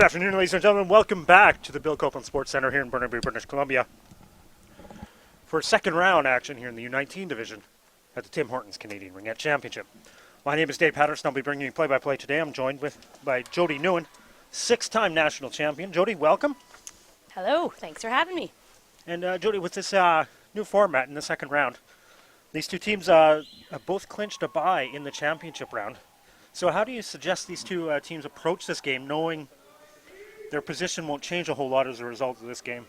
Good afternoon, ladies and gentlemen. Welcome back to the Bill Copeland Sports Center here in Burnaby, British Columbia for second round action here in the U19 division at the Tim Hortons Canadian Ringette Championship. My name is Dave Patterson. I'll be bringing you play-by-play today. I'm joined by Jody Nguyen, six-time national champion. Jody, welcome. Hello. Thanks for having me. And Jody, with this new format in the second round, these two teams have both clinched a bye in the championship round. So how do you suggest these two teams approach this game, knowing their position won't change a whole lot as a result of this game?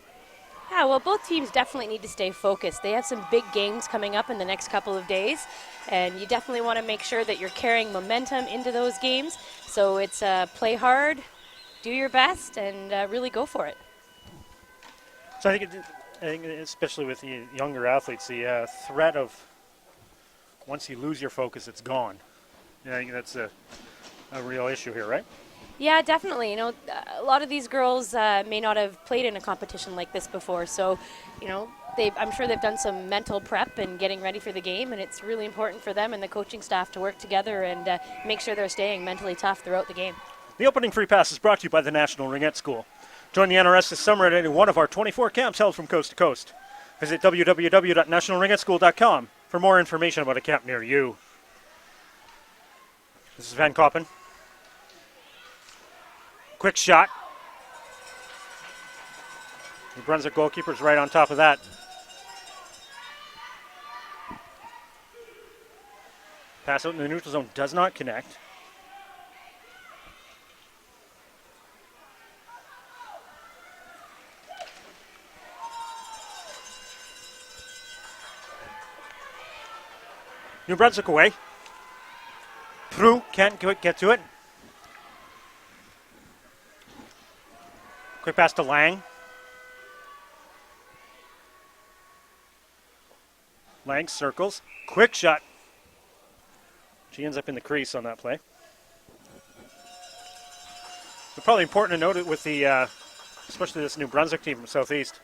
Yeah, well, both teams definitely need to stay focused. They have some big games coming up in the next couple of days, and you definitely want to make sure that you're carrying momentum into those games. So it's play hard, do your best, and really go for it. So I think especially with the younger athletes, the threat of once you lose your focus, it's gone. I think that's a real issue here, right? Yeah, definitely. You know, a lot of these girls may not have played in a competition like this before, so, you know, I'm sure they've done some mental prep and getting ready for the game, and it's really important for them and the coaching staff to work together and make sure they're staying mentally tough throughout the game. The opening free pass is brought to you by the National Ringette School. Join the NRS this summer at any one of our 24 camps held from coast to coast. Visit www.nationalringetteschool.com for more information about a camp near you. This is Van Koppen. Quick shot. New Brunswick goalkeeper's right on top of that. Pass out in the neutral zone does not connect. New Brunswick away. Prue can't get to it. Quick pass to Lang. Lang circles. Quick shot. She ends up in the crease on that play. It's probably important to note it with the, especially this New Brunswick team from Southeast.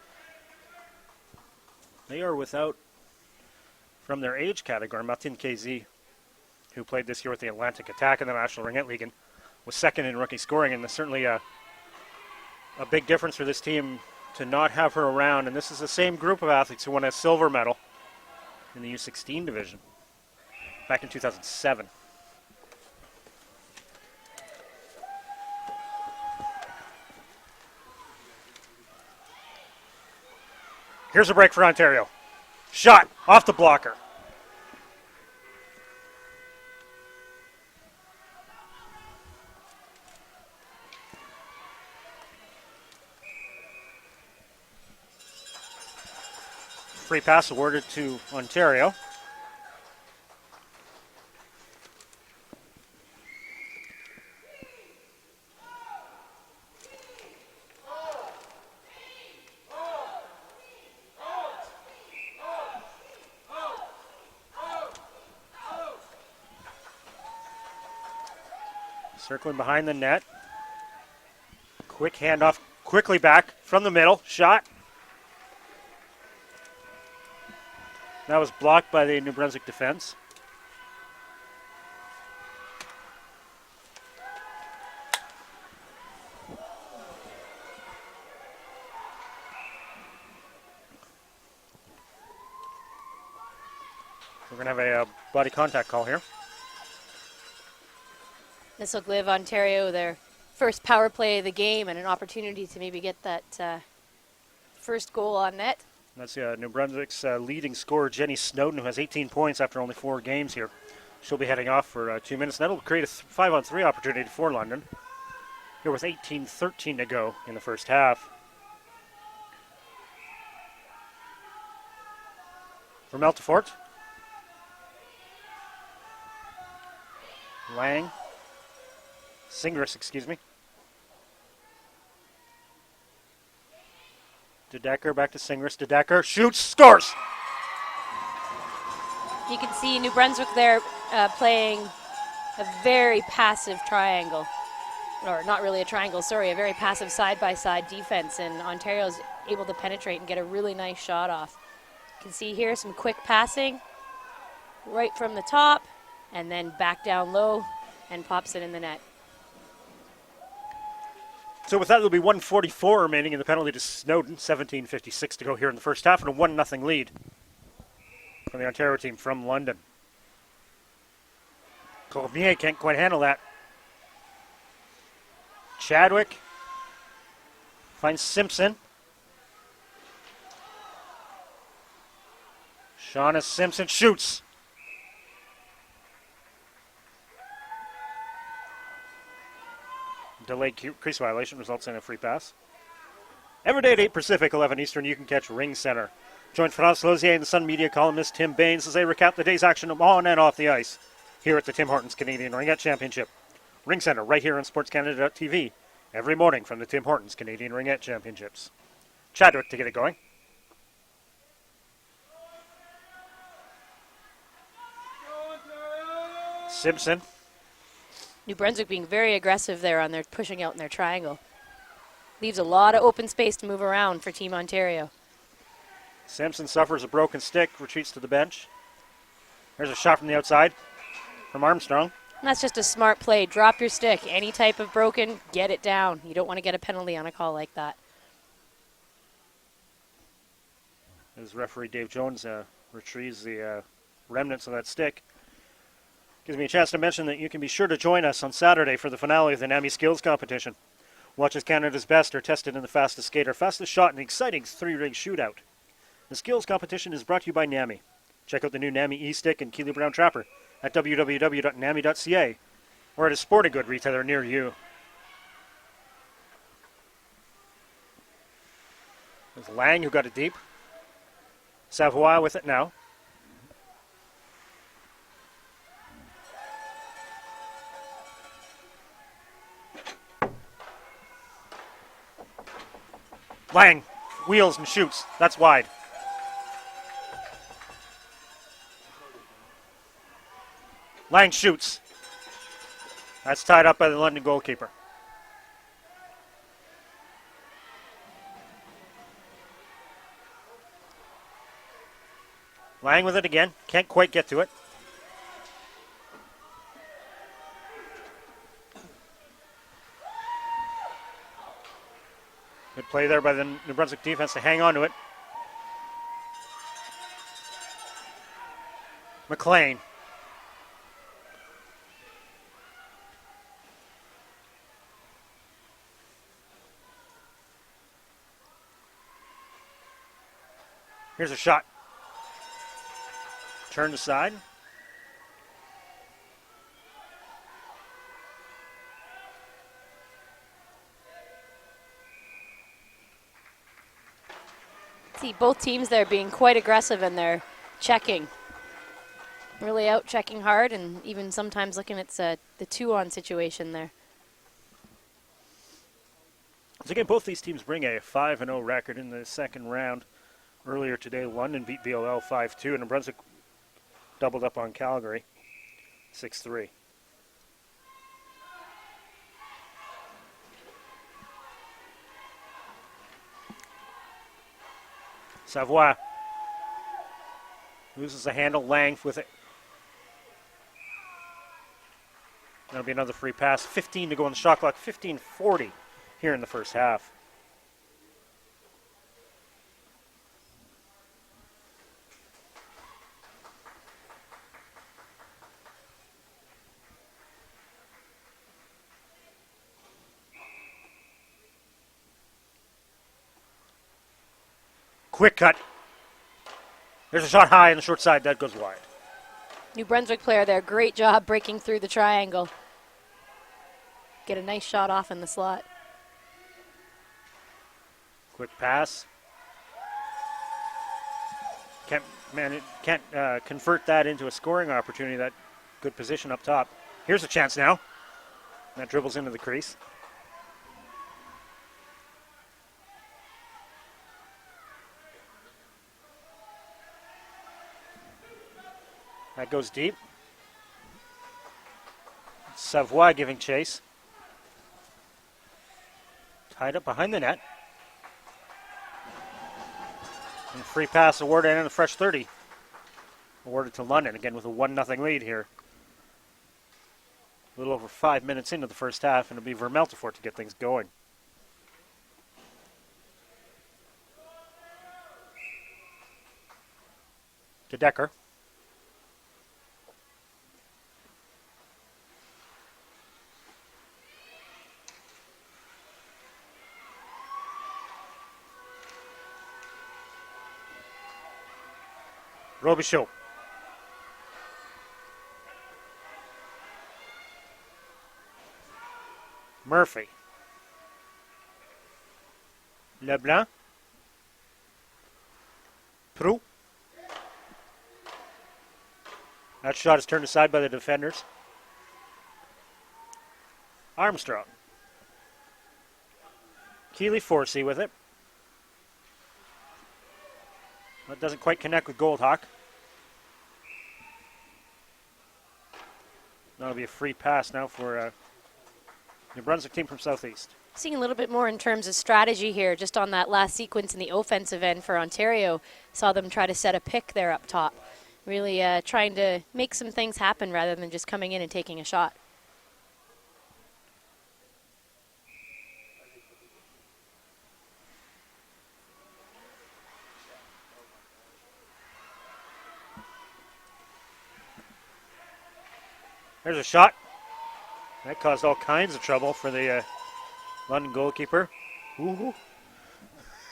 They are without, from their age category, Martin KZ, who played this year with the Atlantic Attack in the National Ringette League and was second in rookie scoring, and there's certainly a big difference for this team to not have her around. And this is the same group of athletes who won a silver medal in the U16 division back in 2007. Here's a break for Ontario. Shot off the blocker. Free pass awarded to Ontario. Circling behind the net. Quick handoff, quickly back from the middle. Shot. That was blocked by the New Brunswick defense. We're going to have a body contact call here. This will give Ontario their first power play of the game and an opportunity to maybe get that first goal on net. That's New Brunswick's leading scorer, Jenny Snowden, who has 18 points after only 4 games here. She'll be heading off for 2 minutes. That'll create a 5-on-3 opportunity for London. Here with 18:13 to go in the first half. From Meltefort. Lang. Singris, excuse me. De Decker back to Singris. De Decker shoots, scores! You can see New Brunswick there playing a very passive triangle. Or not really a triangle, sorry, a very passive side-by-side defense, and Ontario's able to penetrate and get a really nice shot off. You can see here some quick passing right from the top and then back down low and pops it in the net. So with that, there'll be 1:44 remaining in the penalty to Snowden. 17:56 to go here in the first half, and a 1-0 lead from the Ontario team from London. Cormier can't quite handle that. Chadwick finds Simpson. Shauna Simpson shoots. Delayed crease violation results in a free pass. Every day at 8 Pacific, 11 Eastern, you can catch Ring Center. Join France Lozier and the Sun Media columnist Tim Baines as they recap the day's action on and off the ice here at the Tim Hortons Canadian Ringette Championship. Ring Center right here on SportsCanada.tv every morning from the Tim Hortons Canadian Ringette Championships. Chadwick to get it going. Simpson. New Brunswick being very aggressive there on their pushing out in their triangle. Leaves a lot of open space to move around for Team Ontario. Simpson suffers a broken stick, retreats to the bench. There's a shot from the outside from Armstrong. And that's just a smart play. Drop your stick. Any type of broken, get it down. You don't want to get a penalty on a call like that. As referee Dave Jones retrieves the remnants of that stick. Gives me a chance to mention that you can be sure to join us on Saturday for the finale of the NAMI Skills Competition. Watch as Canada's best are tested in the fastest skater, fastest shot, and the exciting three-ring shootout. The Skills Competition is brought to you by NAMI. Check out the new NAMI E-Stick and Keeley Brown Trapper at www.nami.ca or at a sporting good retailer near you. There's Lang who got it deep. Savoie with it now. Lang wheels and shoots. That's wide. Lang shoots. That's tied up by the London goalkeeper. Lang with it again. Can't quite get to it. Good play there by the New Brunswick defense to hang on to it. McLean. Here's a shot. Turned aside. See both teams there being quite aggressive in their checking. Really out checking hard and even sometimes looking at the 2-on situation there. So again, both these teams bring a 5-0 record in the second round. Earlier today, London beat VOL 5-2 and New Brunswick doubled up on Calgary 6-3. Savoie loses the handle. Lang with it. That'll be another free pass. 15 to go on the shot clock. 15:40 here in the first half. Quick cut. There's a shot high on the short side. That goes wide. New Brunswick player there. Great job breaking through the triangle. Get a nice shot off in the slot. Quick pass. Can't convert that into a scoring opportunity. That good position up top. Here's a chance now. That dribbles into the crease. That goes deep. Savoie giving chase. Tied up behind the net. And free pass awarded and a fresh 30. Awarded to London, again with a 1-0 lead here. A little over 5 minutes into the first half, and it'll be Vermeltefort to get things going. to Decker. Robichaud. Murphy. Leblanc. Prou. That shot is turned aside by the defenders. Armstrong. Keeley Forsey with it. That doesn't quite connect with Goldhawk. That'll be a free pass now for New Brunswick team from Southeast. Seeing a little bit more in terms of strategy here, just on that last sequence in the offensive end for Ontario. Saw them try to set a pick there up top. Really trying to make some things happen rather than just coming in and taking a shot. There's a shot. That caused all kinds of trouble for the London goalkeeper. Ooh.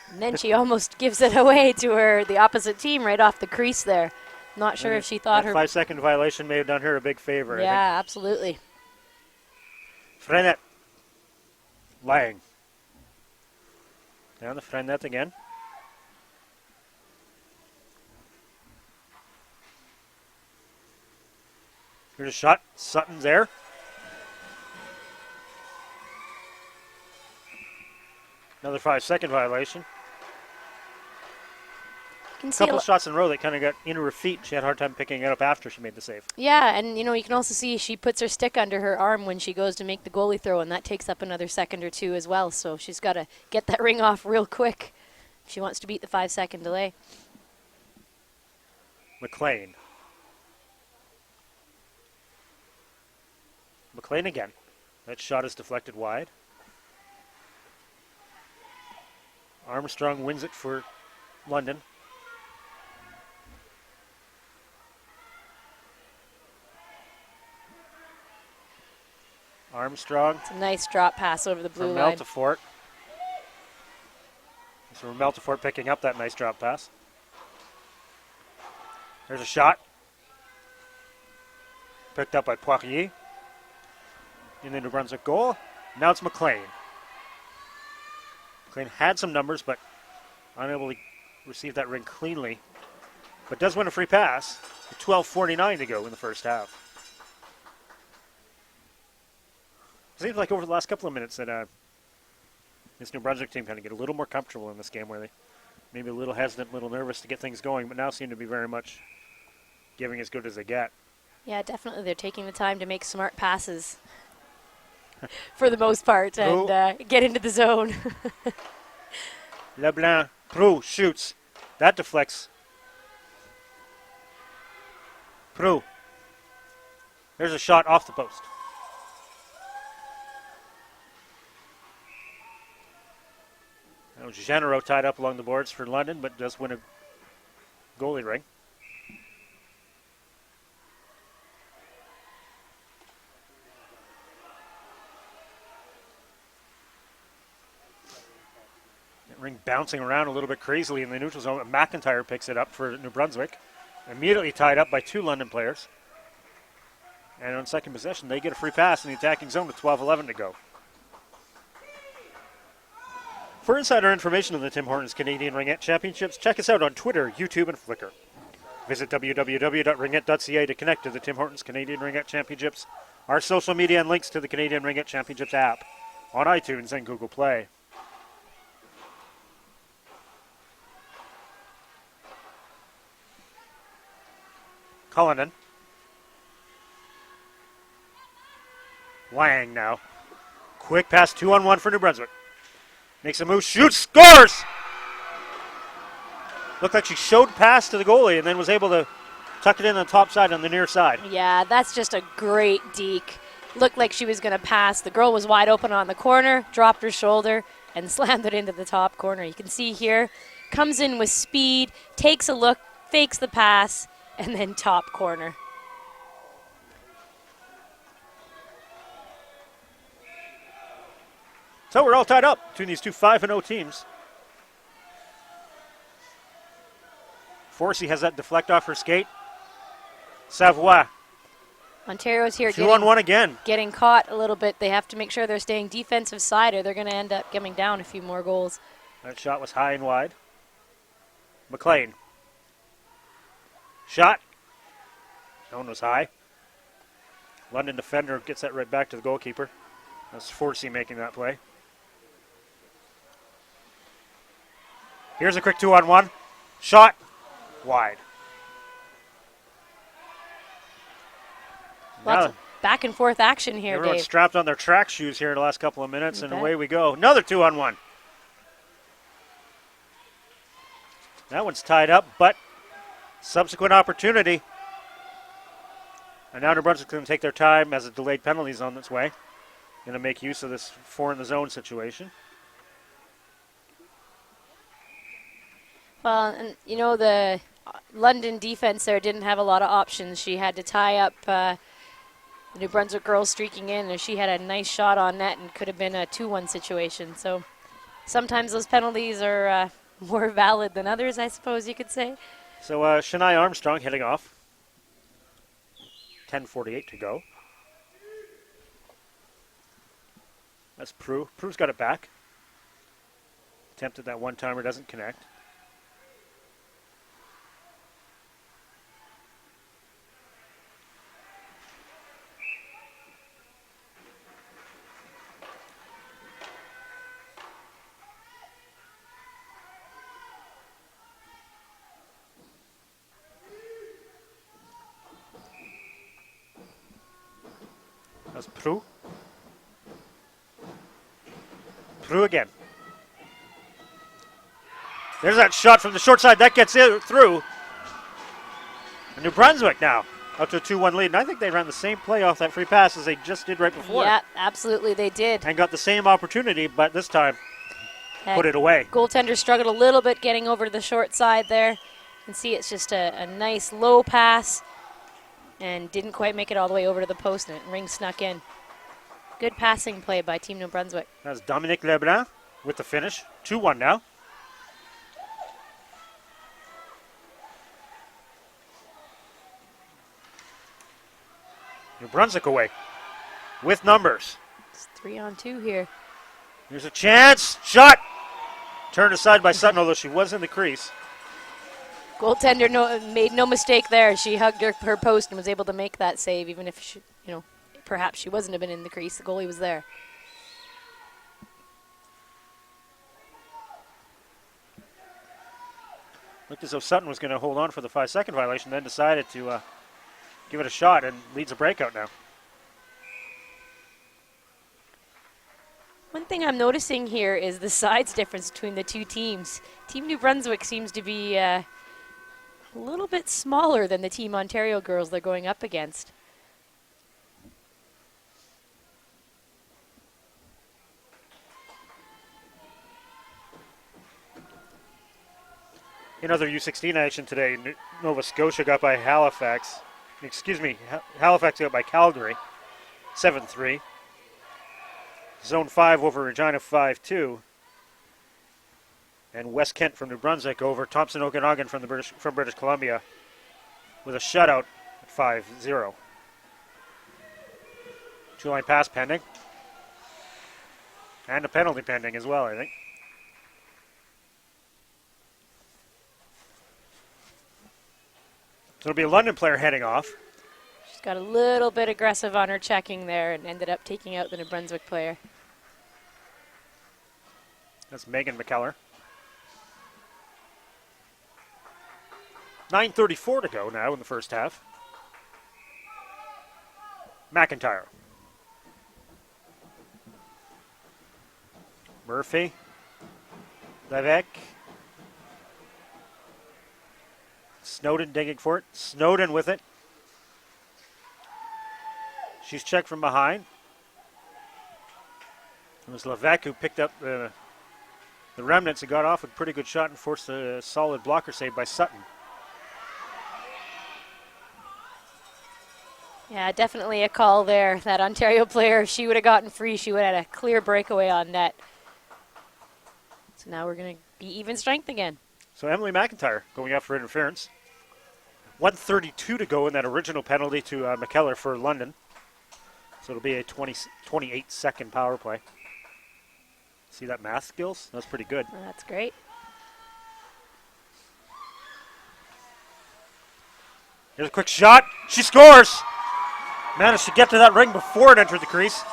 And then she almost gives it away to the opposite team right off the crease there. Not sure if she thought that her 5-second violation may have done her a big favor. Yeah, absolutely. Frenet. Lang. Down the Frenet again. Here's a shot. Sutton's there. Another 5-second violation. Can A see couple of shots in a row that kind of got into her feet. She had a hard time picking it up after she made the save. Yeah, and you can also see she puts her stick under her arm when she goes to make the goalie throw, and that takes up another second or two as well. So she's got to get that ring off real quick if she wants to beat the 5-second delay. McLean. McLean again. That shot is deflected wide. Armstrong wins it for London. Armstrong. It's a nice drop pass over the blue from line. Meltefort. So Meltefort picking up that nice drop pass. There's a shot. Picked up by Poirier. In the New Brunswick goal. Now it's McLean. McLean had some numbers, but unable to receive that ring cleanly. But does win a free pass. 12:49 to go in the first half. Seems like over the last couple of minutes that this New Brunswick team kind of get a little more comfortable in this game, where they maybe a little hesitant, a little nervous to get things going, but now seem to be very much giving as good as they get. Yeah, definitely. They're taking the time to make smart passes for the most part and get into the zone. Leblanc, Prou shoots. That deflects. Prou. There's a shot off the post. Now Genero tied up along the boards for London, but does win a goalie ring. That ring bouncing around a little bit crazily in the neutral zone. McIntyre picks it up for New Brunswick. Immediately tied up by two London players. And on second possession, they get a free pass in the attacking zone with 12:11 to go. For insider information on the Tim Hortons Canadian Ringette Championships, check us out on Twitter, YouTube, and Flickr. Visit www.ringette.ca to connect to the Tim Hortons Canadian Ringette Championships, our social media, and links to the Canadian Ringette Championships app on iTunes and Google Play. Cullinan. Lang now. Quick pass, 2-on-1 for New Brunswick. Makes a move, shoots, scores! Looked like she showed pass to the goalie and then was able to tuck it in on the top side on the near side. Yeah, that's just a great deke. Looked like she was going to pass. The girl was wide open on the corner, dropped her shoulder, and slammed it into the top corner. You can see here, comes in with speed, takes a look, fakes the pass, and then top corner. So we're all tied up between these two 5-0 teams. Forsey has that deflect off her skate. Savoie, Ontario's here 2-on-1 again. getting caught a little bit. They have to make sure they're staying defensive side or they're going to end up coming down a few more goals. That shot was high and wide. McLean. Shot. That one was high. London defender gets that right back to the goalkeeper. That's Forsey making that play. Here's a quick 2-on-1. Shot. Wide. Lots Now, of back and forth action here, everyone's Dave. strapped on their track shoes here in the last couple of minutes, and bet. away we go. Another 2-on-1. That one's tied up, but subsequent opportunity. And now New Brunswick's going to take their time as a delayed penalty is on its way. Going to make use of this 4 in the zone situation. Well, and you know, the London defense there didn't have a lot of options. She had to tie up the New Brunswick girls streaking in, and she had a nice shot on net and could have been a 2-1 situation. So sometimes those penalties are more valid than others, I suppose you could say. So Shania Armstrong heading off. 10:48 to go. That's Prue. Prue's got it back. Attempted that one-timer, doesn't connect. That's Prue. Prue again. There's that shot from the short side. That gets it through. And New Brunswick now up to a 2-1 lead. And I think they ran the same play off that free pass as they just did right before. Yeah, absolutely they did. And got the same opportunity, but this time put it away. Goaltender struggled a little bit getting over to the short side there. You can see it's just a nice low pass and didn't quite make it all the way over to the post, and ring snuck in. Good passing play by Team New Brunswick. That's Dominique Lebrun with the finish. 2-1 now. New Brunswick away with numbers. It's 3-on-2 here. Here's a chance. Shot. Turned aside by Sutton, although she was in the crease. Goaltender made no mistake there. She hugged her post and was able to make that save, even if she, perhaps she wasn't have been in the crease. The goalie was there. Looked as though Sutton was going to hold on for the 5-second violation, then decided to give it a shot and leads a breakout now. One thing I'm noticing here is the size difference between the two teams. Team New Brunswick seems to be a little bit smaller than the Team Ontario girls they're going up against. In other U16 action today, Nova Scotia got by Halifax. Halifax got by Calgary, 7-3. Zone 5 over Regina, 5-2. And West Kent from New Brunswick over Thompson Okanagan from British Columbia with a shutout at 5-0. Two-line pass pending. And a penalty pending as well, I think. So it'll be a London player heading off. She's got a little bit aggressive on her checking there and ended up taking out the New Brunswick player. That's Megan McKellar. 9:34 to go now in the first half. McIntyre. Murphy. Levesque. Snowden digging for it. Snowden with it. She's checked from behind. It was Levesque who picked up the remnants and got off a pretty good shot and forced a solid blocker save by Sutton. Yeah, definitely a call there. That Ontario player, if she would have gotten free, she would have had a clear breakaway on net. So now we're going to be even strength again. So Emily McIntyre going out for interference. 1:32 to go in that original penalty to McKellar for London. So it'll be a 28-second power play. See that math skills? That's pretty good. Well, that's great. Here's a quick shot. She scores! Managed to get to that ring before it entered the crease.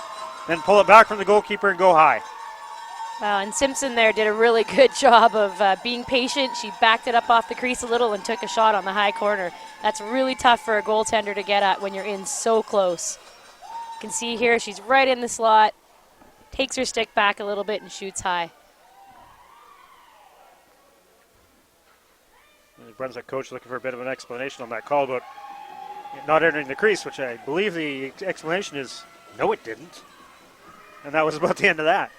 Then pull it back from the goalkeeper and go high. Wow, and Simpson there did a really good job of being patient. She backed it up off the crease a little and took a shot on the high corner. That's really tough for a goaltender to get at when you're in so close. You can see here she's right in the slot, takes her stick back a little bit and shoots high. The Brunswick coach looking for a bit of an explanation on that call about not entering the crease, which I believe the explanation is, no it didn't. And that was about the end of that.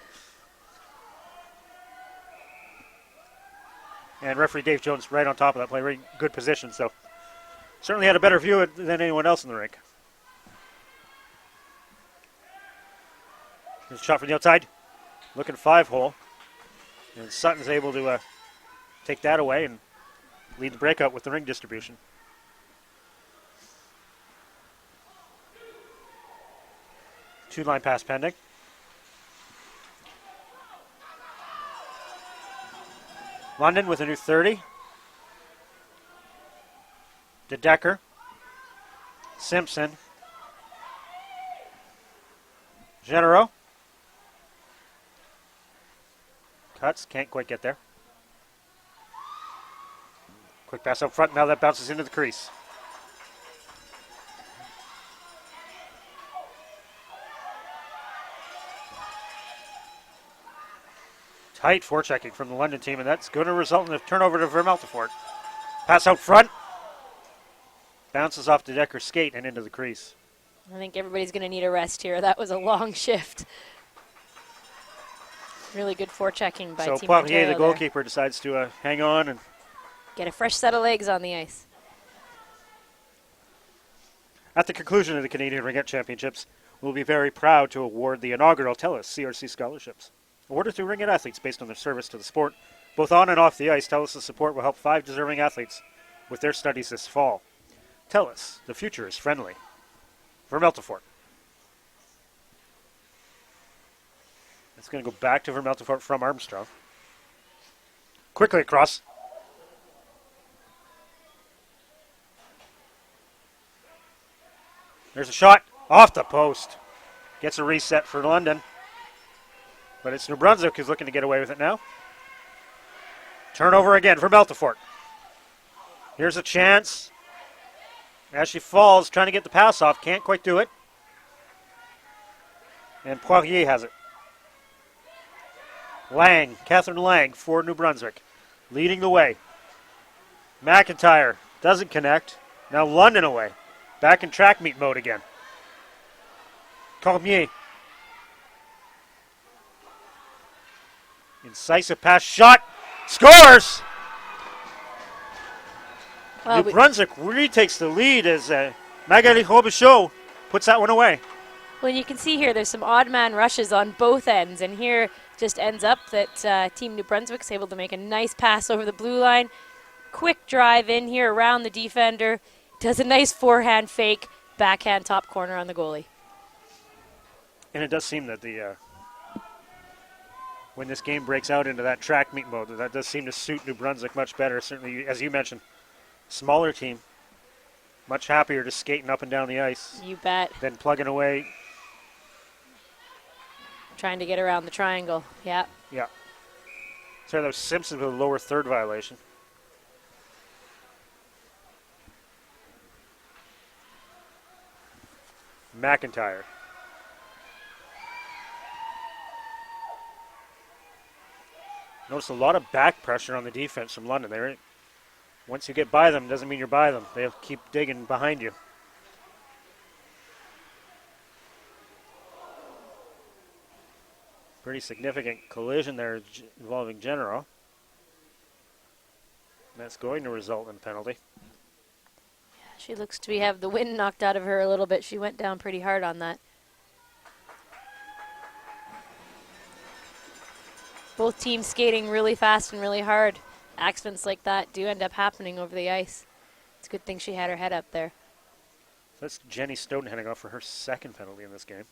And referee Dave Jones right on top of that play, very good position, so certainly had a better view than anyone else in the rink. Here's a shot from the outside, looking 5-hole. And Sutton's able to take that away and lead the breakout with the ring distribution. Two-line pass pending. London with a new 30. De Decker. Simpson. Genero. Cuts, can't quite get there. Quick pass up front, now that bounces into the crease. Tight forechecking from the London team, and that's going to result in a turnover to Vermeltefort. Pass out front. Bounces off the Decker's skate and into the crease. I think everybody's going to need a rest here. That was a long shift. Really good forechecking by So Team Poirier, Ontario the goalkeeper, decides to hang on and get a fresh set of legs on the ice. at the conclusion of the Canadian Ringette Championships, we'll be very proud to award the inaugural TELUS CRC scholarships. Awarded to ringette athletes based on their service to the sport, both on and off the ice. TELUS' support will help 5 deserving athletes with their studies this fall. TELUS, the future is friendly. Vermeltefort. It's going to go back to Vermeltefort from Armstrong. Quickly across. There's a shot off the post. Gets a reset for London. But it's New Brunswick who's looking to get away with it now. Turnover again for Beltefort. Here's a chance. As she falls, trying to get the pass off. Can't quite do it. And Poirier has it. Lang, Catherine Lang for New Brunswick. Leading the way. McIntyre doesn't connect. Now London away. Back in track meet mode again. Cormier. Incisive pass, shot, scores! Well, New Brunswick retakes the lead as Magali Robichaud puts that one away. well, you can see here there's some odd man rushes on both ends, and here just ends up that Team New Brunswick's able to make a nice pass over the blue line. Quick drive in here around the defender. Does a nice forehand fake, backhand top corner on the goalie. And it does seem that when this game breaks out into that track meet mode, that does seem to suit New Brunswick much better. Certainly, as you mentioned, smaller team, much happier just skating up and down the ice You bet. than plugging away. Trying to get around the triangle. Yeah. Yeah. So that was Simpson with a lower third violation. McIntyre. Notice a lot of back pressure on the defense from London there. Once you get by them, doesn't mean you're by them. They'll keep digging behind you. Pretty significant collision there involving Genero. That's going to result in a penalty. She looks to have the wind knocked out of her a little bit. She went down pretty hard on that. Both teams skating really fast and really hard. Accidents like that do end up happening over the ice. It's a good thing she had her head up there. That's Jenny Stoughton heading off for her second penalty in this game.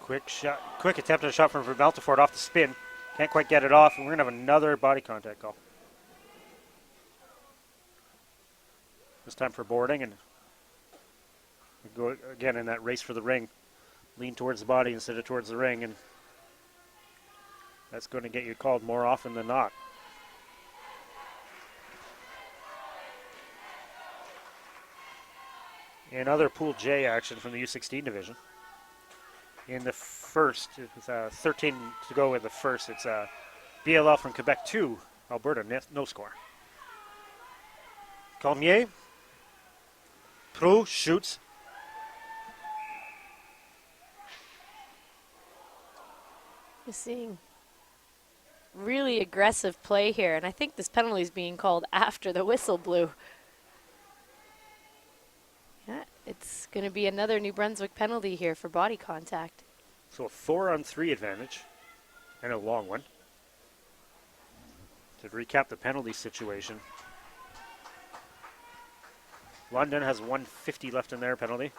Quick shot, quick attempt at a shot from Vermeltefort off the spin. Can't quite get it off, and we're going to have another body contact call. This time for boarding, and we go again in that race for the ring. Lean towards the body instead of towards the ring, and that's going to get you called more often than not. In other Pool J action from the U16 division. In the first, it's 13 to go in the first. It's BLL from Quebec 2, Alberta, no score. Colmier, Prou shoots. We're seeing really aggressive play here, and I think this penalty is being called after the whistle blew. Yeah, it's going to be another New Brunswick penalty here for body contact. So a 4-on-3 advantage, and a long one. To recap the penalty situation, London has 150 left in their penalty.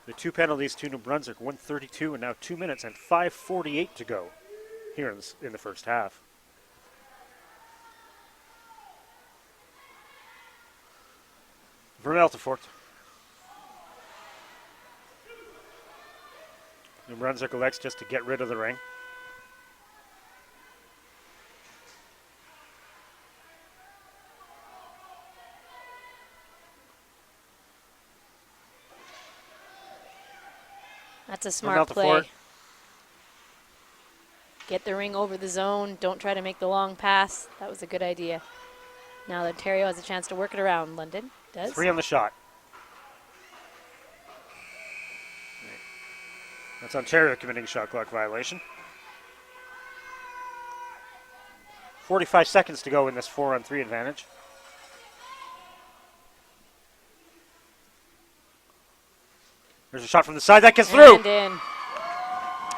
The two penalties to New Brunswick, 132 and now 2 minutes and 5:48 to go here in the first half. Vermeltefort. New Brunswick elects just to get rid of the ring. That's a smart play. Vermeltefort. Get the ring over the zone. Don't try to make the long pass. That was a good idea. Now Ontario has a chance to work it around. London does. 3 on the shot. That's Ontario committing shot clock violation. 45 seconds to go in this 4-on-3 advantage. There's a shot from the side that gets through. And in.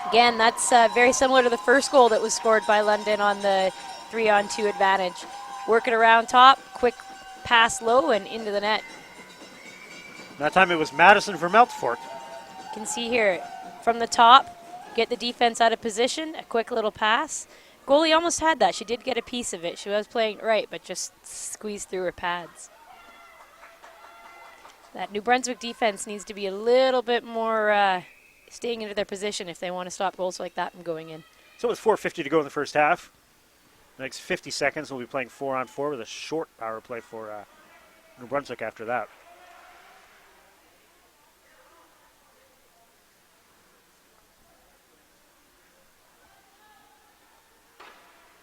Again, that's very similar to the first goal that was scored by London on the 3-on-2 advantage. Work it around top, quick pass low and into the net. That time it was Madison Vermeltefort. You can see here from the top, get the defense out of position, a quick little pass. Goalie almost had that. She did get a piece of it. She was playing right, but just squeezed through her pads. That New Brunswick defense needs to be a little bit more staying into their position if they want to stop goals like that from going in. So it's 4:50 to go in the first half. The next 50 seconds we'll be playing 4-on-4 with a short power play for New Brunswick after that.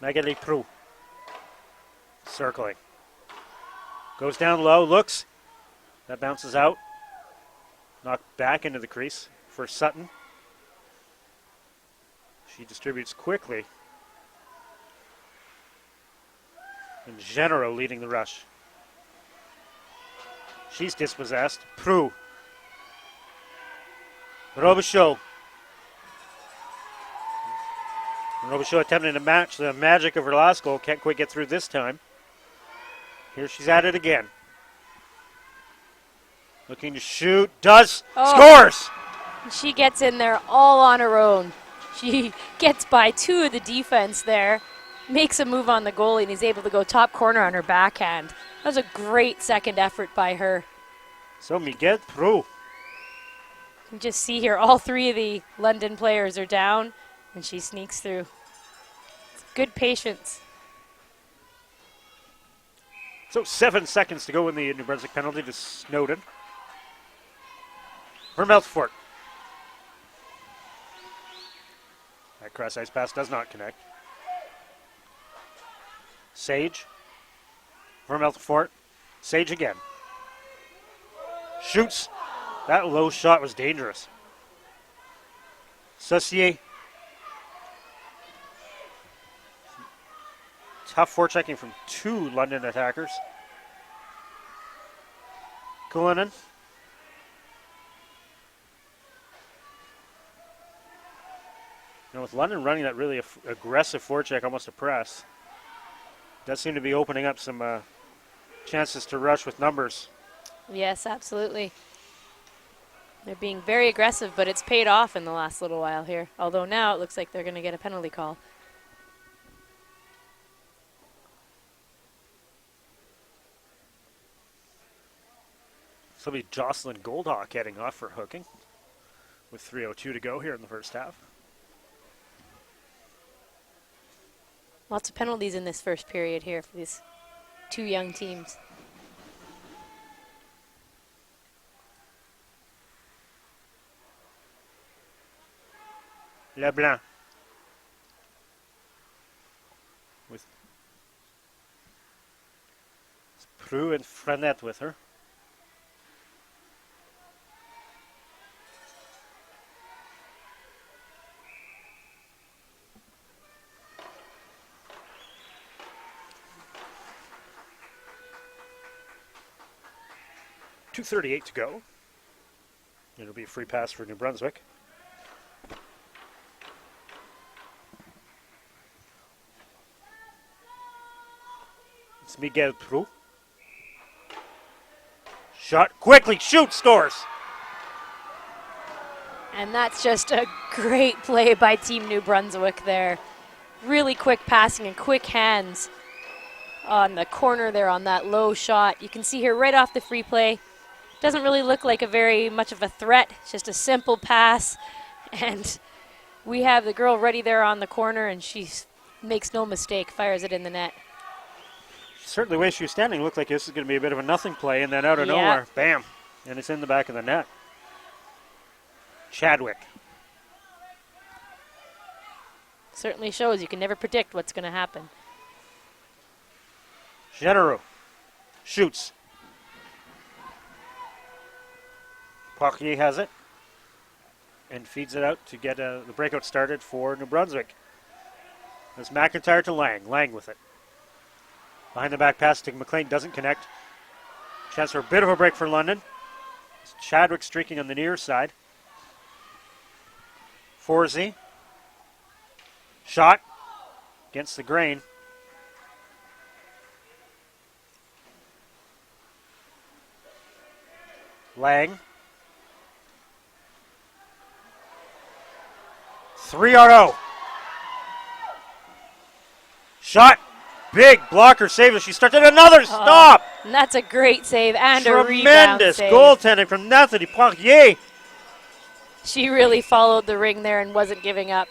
Magali Prou. Circling. Goes down low, looks. That bounces out. Knocked back into the crease for Sutton. She distributes quickly. And Genero leading the rush. She's dispossessed. Prou. Robichaud. Robichaud attempting to match the magic of her last goal. Can't quite get through this time. Here she's at it again. Looking to shoot. Does. Scores! She gets in there all on her own. She gets by two of the defense there. Makes a move on the goalie and is able to go top corner on her backhand. That was a great second effort by her. So Miguel Prou. You can just see here all three of the London players are down and she sneaks through. It's good patience. So 7 seconds to go in the New Brunswick penalty to Snowden. Vermelfort. That cross ice pass does not connect. Sage. Vermelfort. Sage again. Shoots. That low shot was dangerous. Saucier. Tough forechecking from two London attackers. Kulinen. Now with London running that really aggressive forecheck, almost a press, does seem to be opening up some chances to rush with numbers. Yes, absolutely. They're being very aggressive, but it's paid off in the last little while here. Although now it looks like they're going to get a penalty call. So it'll be Jocelyn Goldhawk heading off for hooking with 3:02 to go here in the first half. Lots of penalties in this first period here for these two young teams. Leblanc with Prue and Frenette with her. .238 to go. It'll be a free pass for New Brunswick. It's Miguel Prou. Shot quickly, shoot, scores. And that's just a great play by Team New Brunswick there. Really quick passing and quick hands on the corner there on that low shot. You can see here right off the free play. Doesn't really look like a very much of a threat. It's just a simple pass. And we have the girl ready there on the corner, and she makes no mistake, fires it in the net. Certainly the way she was standing looked like this is going to be a bit of a nothing play, and then out of nowhere, bam, and it's in the back of the net. Chadwick. Certainly shows you can never predict what's going to happen. Genereux shoots. Poirier has it and feeds it out to get the breakout started for New Brunswick. It's McIntyre to Lang. Lang with it. Behind the back pass to McLean, doesn't connect. Chance for a bit of a break for London. It's Chadwick streaking on the near side. Forsey. Shot against the grain. Lang. 3-0. Shot. Big blocker save as she started another stop. And that's a great save and a rebound Tremendous save. goaltending from Nathalie Poirier. She really followed the ring there and wasn't giving up.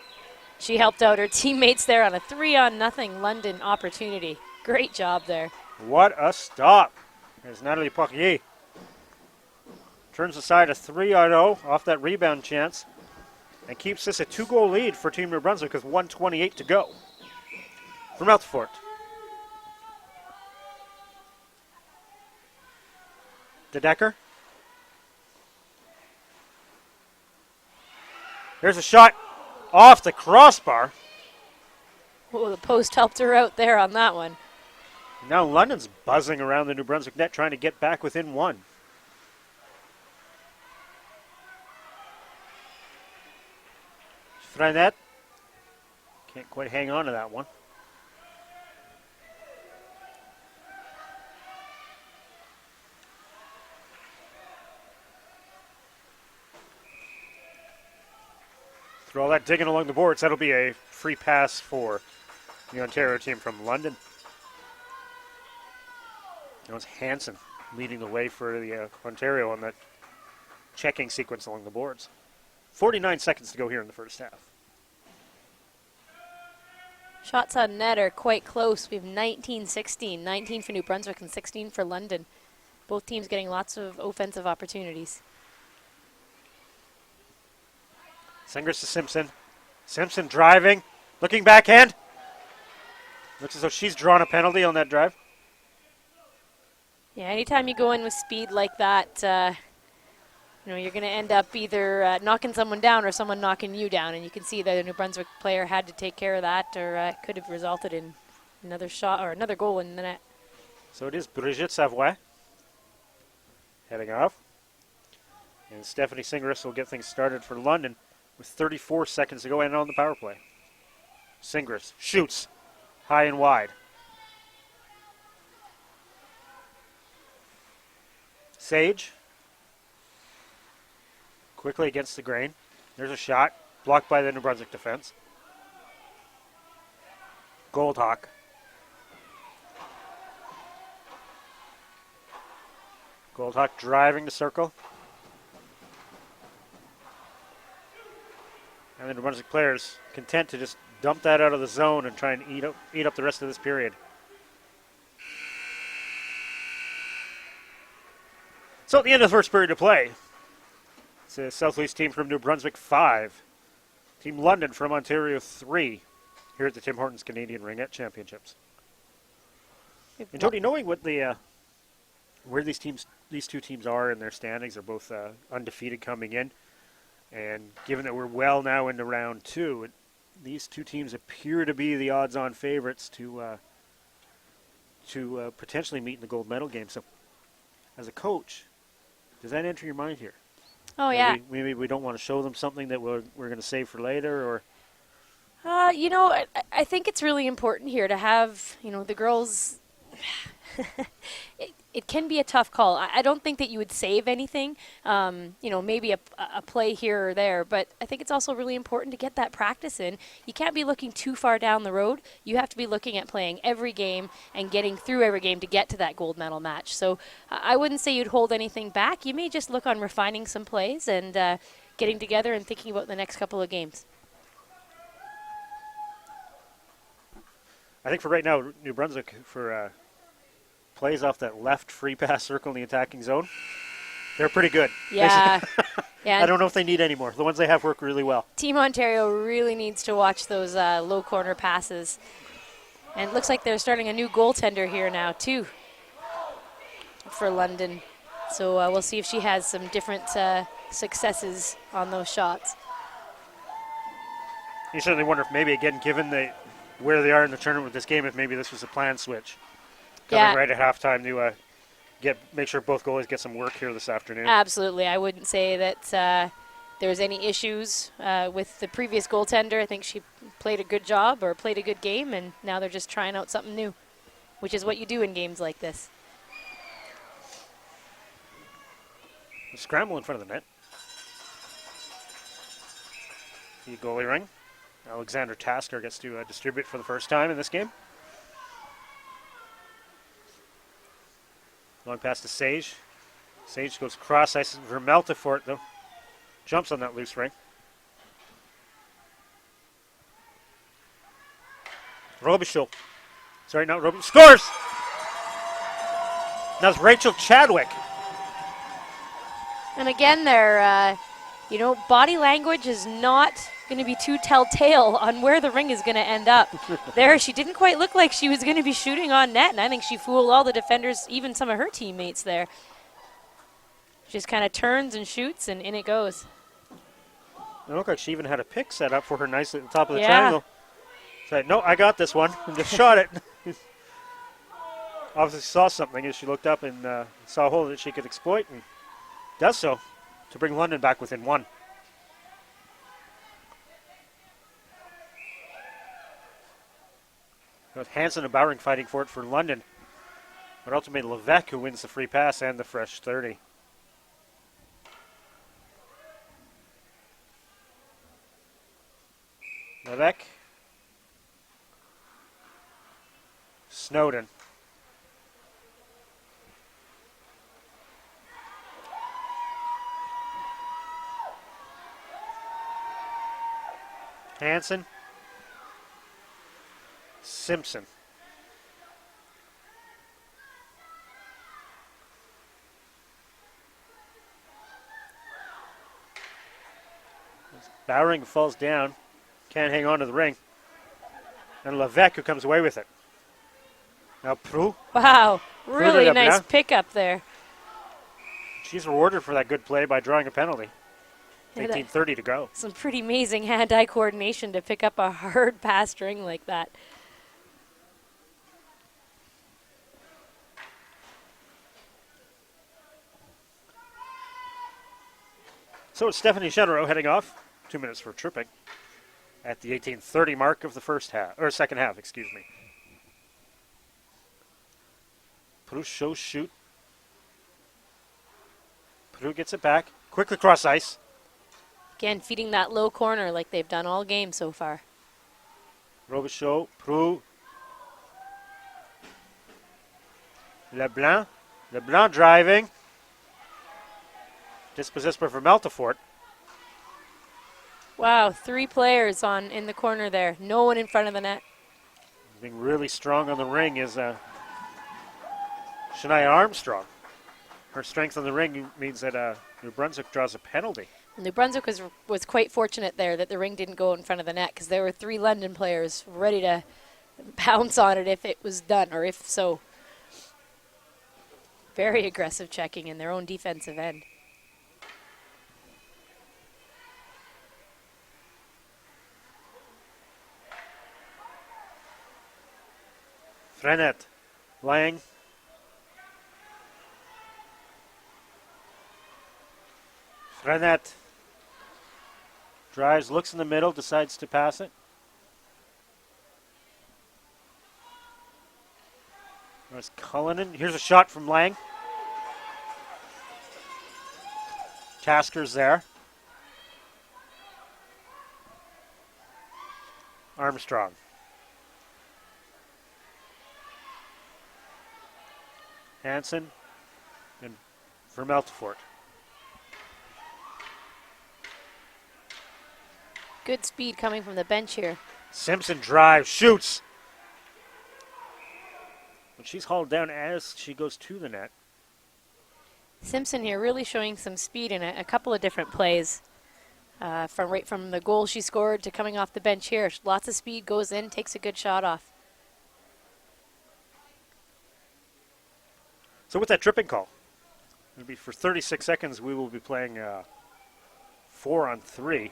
She helped out her teammates there on a 3-0 London opportunity. Great job there. What a stop. There's Nathalie Poirier. Turns aside a 3-0 off that rebound chance and keeps this a 2-goal lead for Team New Brunswick with 1:28 to go. From Melfort. De Decker. There's a shot off the crossbar. Oh, the post helped her out there on that one. Now London's buzzing around the New Brunswick net trying to get back within one. Frenette can't quite hang on to that one. Through all that digging along the boards, that'll be a free pass for the Ontario team from London. That was Hansen leading the way for the Ontario on that checking sequence along the boards. 49 seconds to go here in the first half. Shots on net are quite close. We have 19-16, 19 for New Brunswick and 16 for London. Both teams getting lots of offensive opportunities. Singers to Simpson. Simpson driving. Looking backhand. Looks as though she's drawn a penalty on that drive. Yeah, anytime you go in with speed like that, you're going to end up either knocking someone down or someone knocking you down. And you can see that the New Brunswick player had to take care of that, or it could have resulted in another shot or another goal in the net. So it is Brigitte Savoy heading off. And Stephanie Singers will get things started for London with 34 seconds to go and on the power play. Singers shoots high and wide. Sage quickly against the grain. There's a shot blocked by the New Brunswick defense. Goldhawk. Goldhawk driving the circle. And the New Brunswick players content to just dump that out of the zone and try and eat up the rest of this period. So at the end of the first period of play, it's a South team from New Brunswick 5, Team London from Ontario 3, here at the Tim Hortons Canadian Ringette Championships. And Tony, knowing what the where these two teams are in their standings, are both undefeated coming in, and given that we're well now into round 2, these two teams appear to be the odds-on favorites to potentially meet in the gold medal game. So, as a coach, does that enter your mind here? Oh, yeah. Maybe we don't want to show them something that we're going to save for later, or... I think it's really important here to have, the girls... it can be a tough call. I don't think that you would save anything, maybe a play here or there, but I think it's also really important to get that practice in. You can't be looking too far down the road. You have to be looking at playing every game and getting through every game to get to that gold medal match. So I wouldn't say you'd hold anything back. You may just look on refining some plays and getting together and thinking about the next couple of games. I think for right now, New Brunswick, for plays off that left free pass circle in the attacking zone, they're pretty good. Yeah. I don't know if they need any more. The ones they have work really well. Team Ontario really needs to watch those low corner passes. And it looks like they're starting a new goaltender here now, too, for London. So we'll see if she has some different successes on those shots. You certainly wonder if maybe, again, given where they are in the tournament with this game, if maybe this was a planned switch. Coming right at halftime to make sure both goalies get some work here this afternoon. Absolutely. I wouldn't say that there's any issues with the previous goaltender. I think she played a good job or played a good game, and now they're just trying out something new, which is what you do in games like this. Scramble in front of the net. The goalie ring. Alexander Tasker gets to distribute for the first time in this game. Long pass to Sage. Sage goes cross ice. Vermelta for it, though. Jumps on that loose ring. Robichaux. Sorry, not Robichaux. Scores! Now it's Rachel Chadwick. And again, body language is not going to be too telltale on where the ring is going to end up. There, she didn't quite look like she was going to be shooting on net, and I think she fooled all the defenders, even some of her teammates there. She just kind of turns and shoots, and in it goes. It looked like she even had a pick set up for her nicely at the top of the triangle. Said, no, I got this one, and just shot it. Obviously saw something as she looked up and saw a hole that she could exploit, and does so to bring London back within one. With Hansen and Bowering fighting for it for London. But ultimately Levesque who wins the free pass and the fresh 30. Levesque. Snowden. Hansen. Simpson. Bowering falls down, can't hang on to the ring. And Levesque who comes away with it. Now Prou, Wow, really Leblanc. nice pickup there. She's rewarded for that good play by drawing a penalty. Yeah, 18:30 to go. some pretty amazing hand-eye coordination to pick up a hard passed ring like that. So it's Stephanie Generaux heading off. 2 minutes for tripping at the 18:30 mark of the first half, or second half, excuse me. Prou shows shoot. Prou gets it back. Quickly cross ice. Again, feeding that low corner like they've done all game so far. Robichaud, Prou. Leblanc. Leblanc driving. Dispossessed by Vermeltefort. Wow, 3 players in the corner there. No one in front of the net. Being really strong on the ring is Shania Armstrong. Her strength on the ring means that New Brunswick draws a penalty. New Brunswick was quite fortunate there that the ring didn't go in front of the net because there were 3 London players ready to pounce on it if it was done, or if so. Very aggressive checking in their own defensive end. Frenet, Lang. Frenet drives, looks in the middle, decides to pass it. There's Cullinan. Here's a shot from Lang. Tasker's there. Armstrong. Hansen and Vermeltefort. Good speed coming from the bench here. Simpson drives, shoots. But she's hauled down as she goes to the net. Simpson here really showing some speed in a couple of different plays. From the goal she scored to coming off the bench here. Lots of speed, goes in, takes a good shot off. So with that tripping call, it'll be for 36 seconds. We will be playing 4-on-3.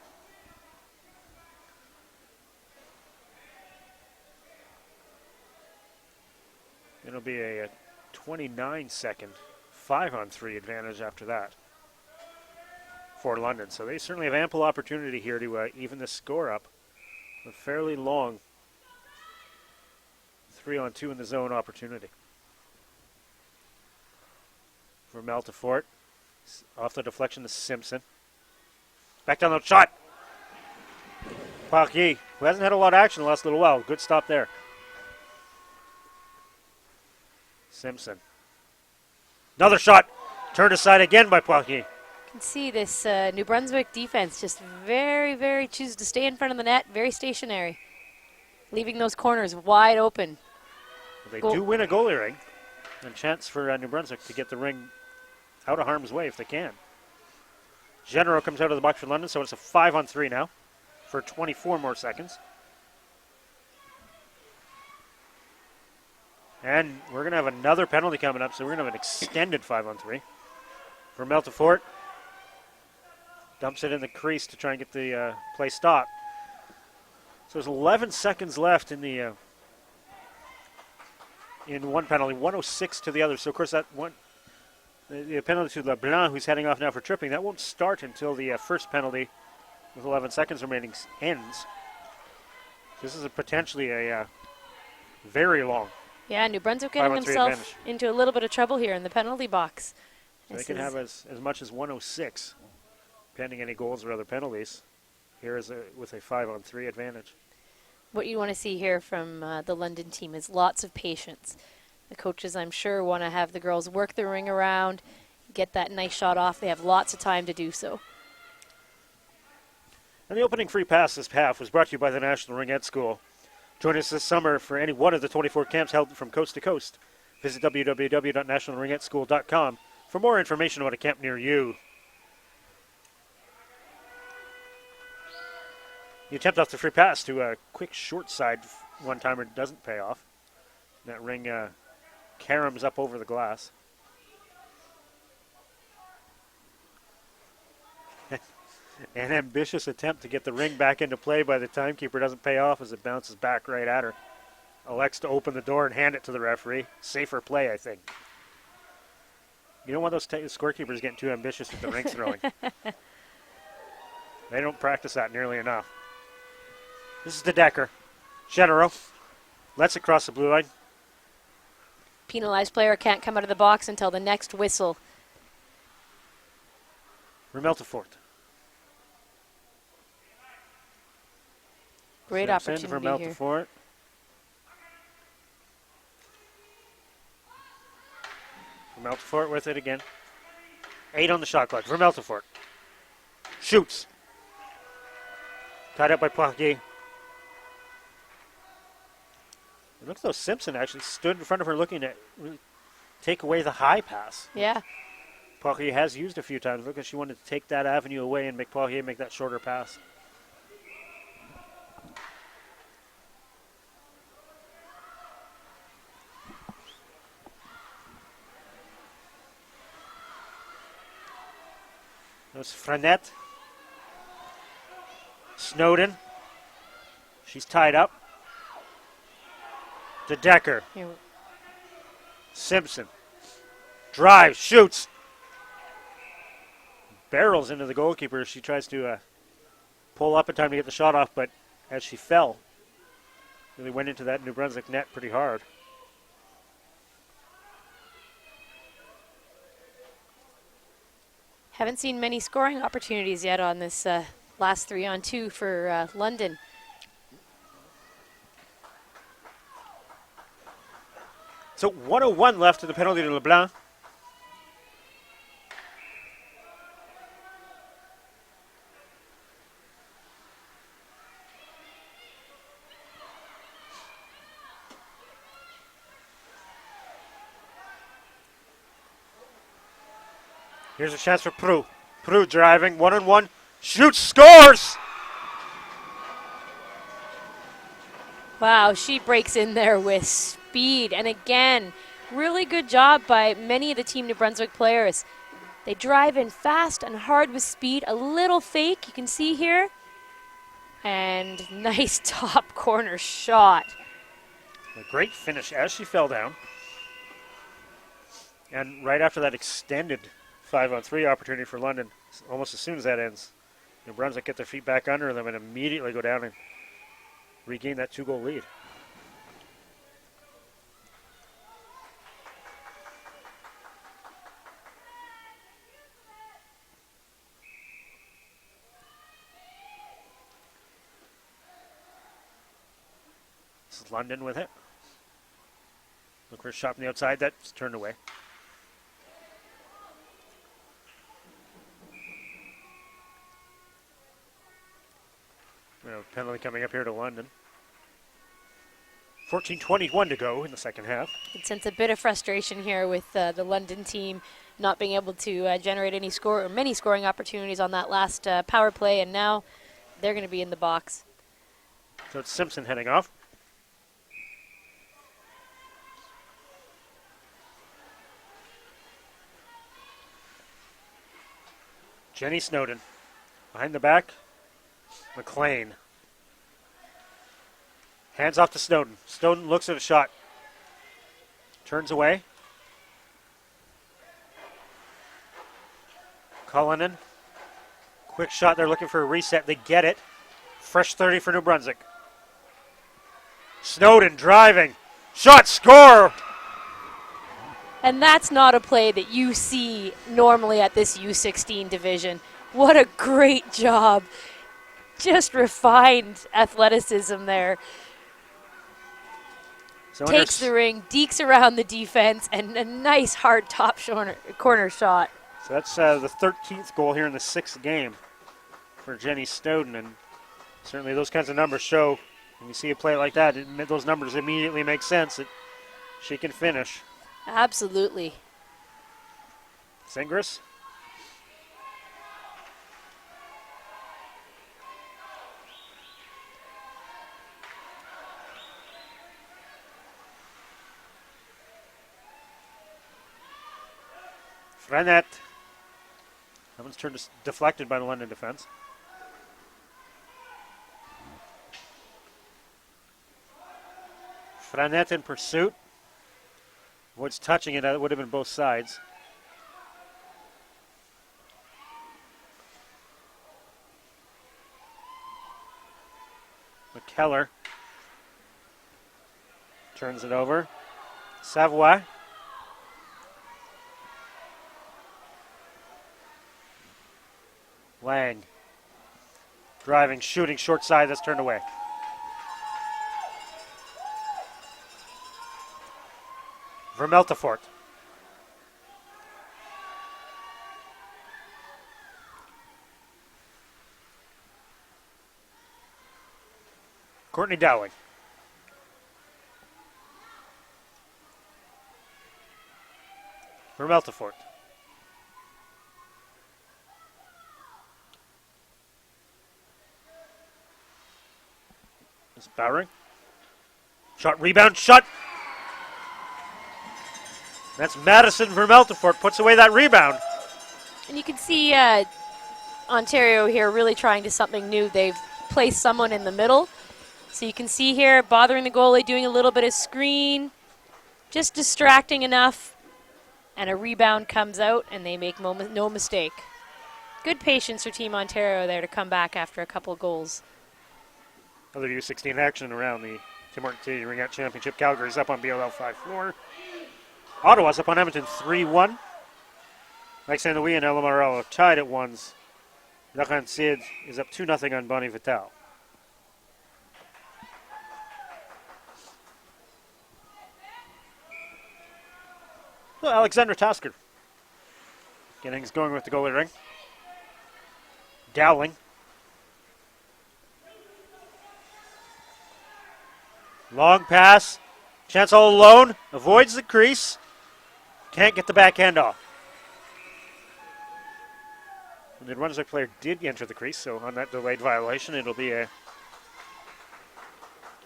It'll be a 29-second 5-on-3 advantage after that for London. So they certainly have ample opportunity here to even the score up. A fairly long 3-on-2 in the zone opportunity. Vermeltefort, off the deflection to Simpson. Back down the shot. Parquier, who hasn't had a lot of action the last little while. Good stop there. Simpson. Another shot. Turned aside again by Poirier. You can see this New Brunswick defense just very choose to stay in front of the net, very stationary, leaving those corners wide open. They do win a goalie ring, and chance for New Brunswick to get the ring out of harm's way if they can. Generaux comes out of the box for London, so it's a 5-on-3 now for 24 more seconds. And we're going to have another penalty coming up, so we're going to have an extended 5-on-3. Vermeltefort dumps it in the crease to try and get the play stopped. So there's 11 seconds left in the in one penalty, 106 to the other. So of course that one, the penalty to Leblanc, who's heading off now for tripping, that won't start until the first penalty with 11 seconds remaining ends. This is potentially a very long. Yeah, New Brunswick getting themselves advantage into a little bit of trouble here in the penalty box. So they can have as much as 106, pending any goals or other penalties. Here is with a 5-on-3 advantage. What you want to see here from the London team is lots of patience. The coaches, I'm sure, want to have the girls work the ring around, get that nice shot off. They have lots of time to do so. And the opening free pass this half was brought to you by the National Ringette School. Join us this summer for any one of the 24 camps held from coast to coast. Visit www.nationalringetteschool.com for more information about a camp near you. The attempt off the free pass to a quick short side one-timer doesn't pay off. That ring caroms up over the glass. An ambitious attempt to get the ring back into play by the timekeeper doesn't pay off as it bounces back right at her. Elects to open the door and hand it to the referee. Safer play, I think. You don't want those scorekeepers getting too ambitious with the ring throwing. They don't practice that nearly enough. This is the Decker. Genero lets it cross the blue line. Penalized player can't come out of the box until the next whistle. Remeltefort. Great Simpson opportunity here. for Remeltefort. Remeltefort with it again. 8 on the shot clock. Remeltefort shoots. Tied up by Poirier. It looks though Simpson actually stood in front of her looking to really take away the high pass. Yeah. Poirier has used a few times. Look, she wanted to take that avenue away and make Poirier make that shorter pass. There's Frenette. Snowden. She's tied up. To Decker. Here. Simpson. Drives, shoots. Barrels into the goalkeeper. She tries to pull up in time to get the shot off, but as she fell, really went into that New Brunswick net pretty hard. Haven't seen many scoring opportunities yet on this last 3-on-2 for London. So 1:01 left in the penalty to LeBlanc. Here's a chance for Prue. Prue driving, 1-on-1, shoots, scores! Wow, she breaks in there with speed. And again, really good job by many of the Team New Brunswick players. They drive in fast and hard with speed, a little fake, you can see here. And nice top corner shot. A great finish as she fell down. And right after that extended 5-on-3 opportunity for London, almost as soon as that ends, New Brunswick get their feet back under them and immediately go down and regain that 2-goal lead. This is London with it. Look for a shot from the outside. That's turned away. Penalty coming up here to London. 14:21 to go in the second half. You can sense a bit of frustration here with the London team not being able to generate any score or many scoring opportunities on that last power play, and now they're going to be in the box. So it's Simpson heading off. Jenny Snowden behind the back. McLean. Hands off to Snowden. Snowden looks at a shot. Turns away. Cullinan. Quick shot. They're looking for a reset. They get it. Fresh 30 for New Brunswick. Snowden driving. Shot, score! And that's not a play that you see normally at this U16 division. What a great job. Just refined athleticism there. So Takes the ring, dekes around the defense, and a nice hard top corner shot. So that's the 13th goal here in the 6th game for Jenny Snowden. And certainly those kinds of numbers show, when you see a play like that, those numbers immediately make sense that she can finish. Absolutely. Frenet. That one's turned deflected by the London defense. Frenet in pursuit. Woods touching it. It would have been both sides. McKellar turns it over. Savoie. Lang. Driving, shooting, short side, that's turned away. Vermeltefort. Courtney Dowling. Vermeltefort. It's Bowering. Shot, rebound, shot. That's Madison Vermeltefort puts away that rebound. And you can see Ontario here really trying to something new. They've placed someone in the middle. So you can see here bothering the goalie, doing a little bit of screen, just distracting enough. And a rebound comes out, and they make no mistake. Good patience for Team Ontario there to come back after a couple goals. Other U16 action around the Tim Hortons Canadian Ring Out Championship. Calgary's up on BLL 5-4. Ottawa's up on Edmonton 3-1. Like St. Louis and LMRL are tied at ones. Laurent Sid is up 2-0 on Bonnie Vital. Well, Alexandra Tasker getting things going with the goalie ring. Dowling. Long pass. Chance all alone. Avoids the crease. Can't get the backhand off. And the Brunswick player did enter the crease, so on that delayed violation, it'll be a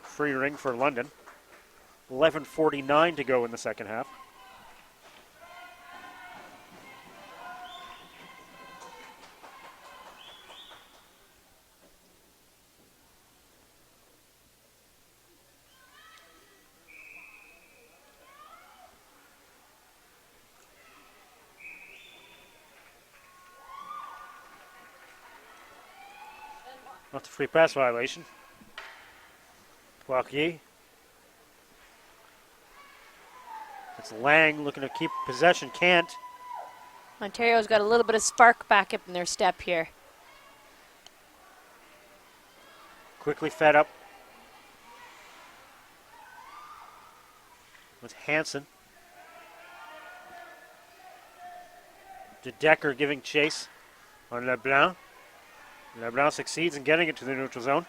free ring for London. 11:49 to go in the second half. Not the free pass violation. Poirier. It's Lang looking to keep possession. Can't. Ontario's got a little bit of spark back up in their step here. Quickly fed up. With Hansen. De Decker giving chase on LeBlanc. LeBlanc succeeds in getting it to the neutral zone.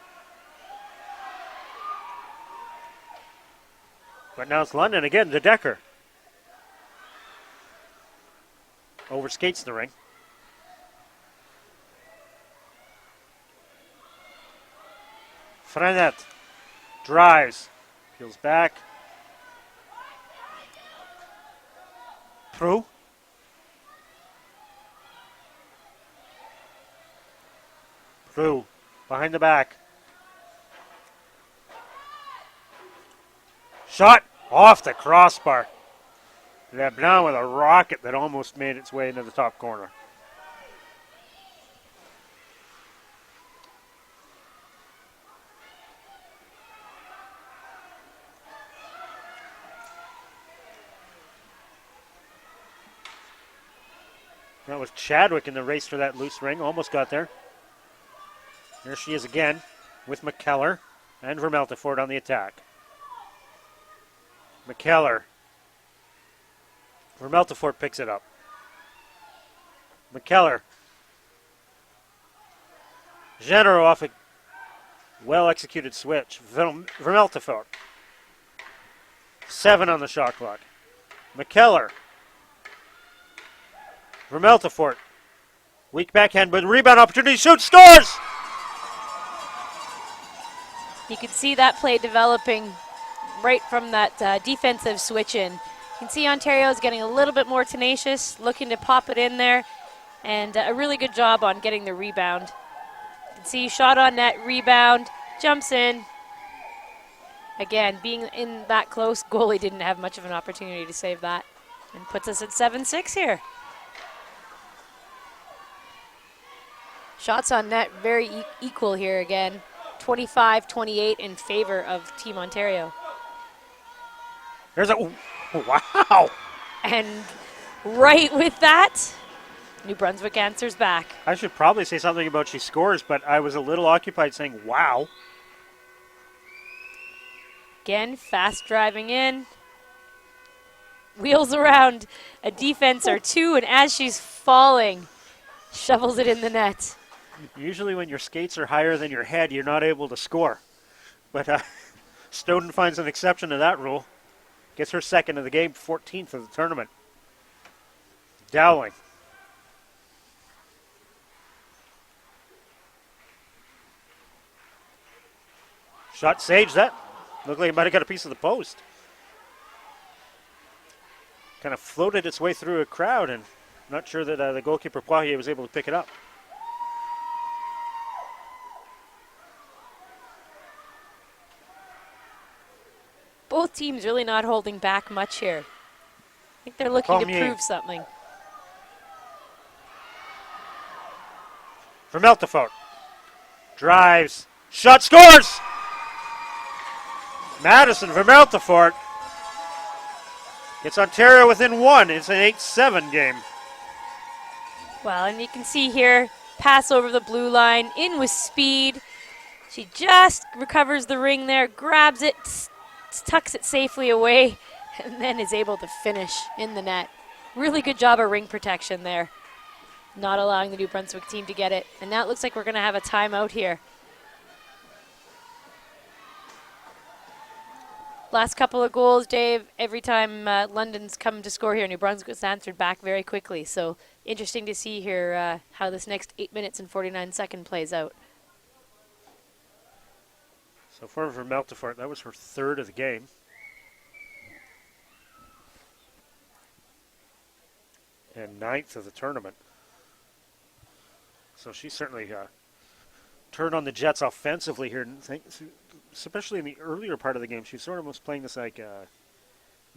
But now it's London again, De Decker. Overskates the ring. Frenet drives. Peels back. Prue. Prue behind the back. Shot off the crossbar. LeBlanc with a rocket that almost made its way into the top corner. That was Chadwick in the race for that loose ring. Almost got there. There she is again with McKellar and Vermeltefort on the attack. McKellar. Vermeltefort picks it up. McKellar. Genero off a well-executed switch. Vermeltefort. 7 on the shot clock. McKellar. Vermeltefort. Weak backhand, but rebound opportunity. Shoots, scores! You could see that play developing right from that defensive switch in. can see Ontario is getting a little bit more tenacious, looking to pop it in there, and a really good job on getting the rebound. You can see shot on net, rebound, jumps in. Again, being in that close, goalie didn't have much of an opportunity to save that, and puts us at 7-6 here. Shots on net very equal here again. 25-28 in favor of Team Ontario. There's a, wow. And right with that, New Brunswick answers back. I should probably say something about she scores, but I was a little occupied saying, wow. Again, fast driving in. Wheels around a defense or two, and as she's falling, shovels it in the net. Usually when your skates are higher than your head, you're not able to score. But Snowden finds an exception to that rule. Gets her second of the game, 14th of the tournament. Dowling. Shot saged that. Looked like it might have got a piece of the post. Kind of floated its way through a crowd, and not sure that the goalkeeper Poirier was able to pick it up. Both teams really not holding back much here. I think they're looking to prove something. Vermeltefout. Drives. Shot, scores! Madison Vermeltefout gets Ontario within one. It's an 8-7 game. Well, and you can see here, pass over the blue line, in with speed. She just recovers the ring there, grabs it, tucks it safely away, and then is able to finish in the net. Really good job of ring protection there, not allowing the New Brunswick team to get it. And now it looks like we're going to have a timeout here. Last couple of goals, Dave, every time London's come to score here, New Brunswick's answered back very quickly. So interesting to see here how this next 8 minutes and 49 seconds plays out. So for Vermeltefout, that was her third of the game. And 9th of the tournament. So she certainly turned on the Jets offensively here, especially in the earlier part of the game. She sort of was playing this like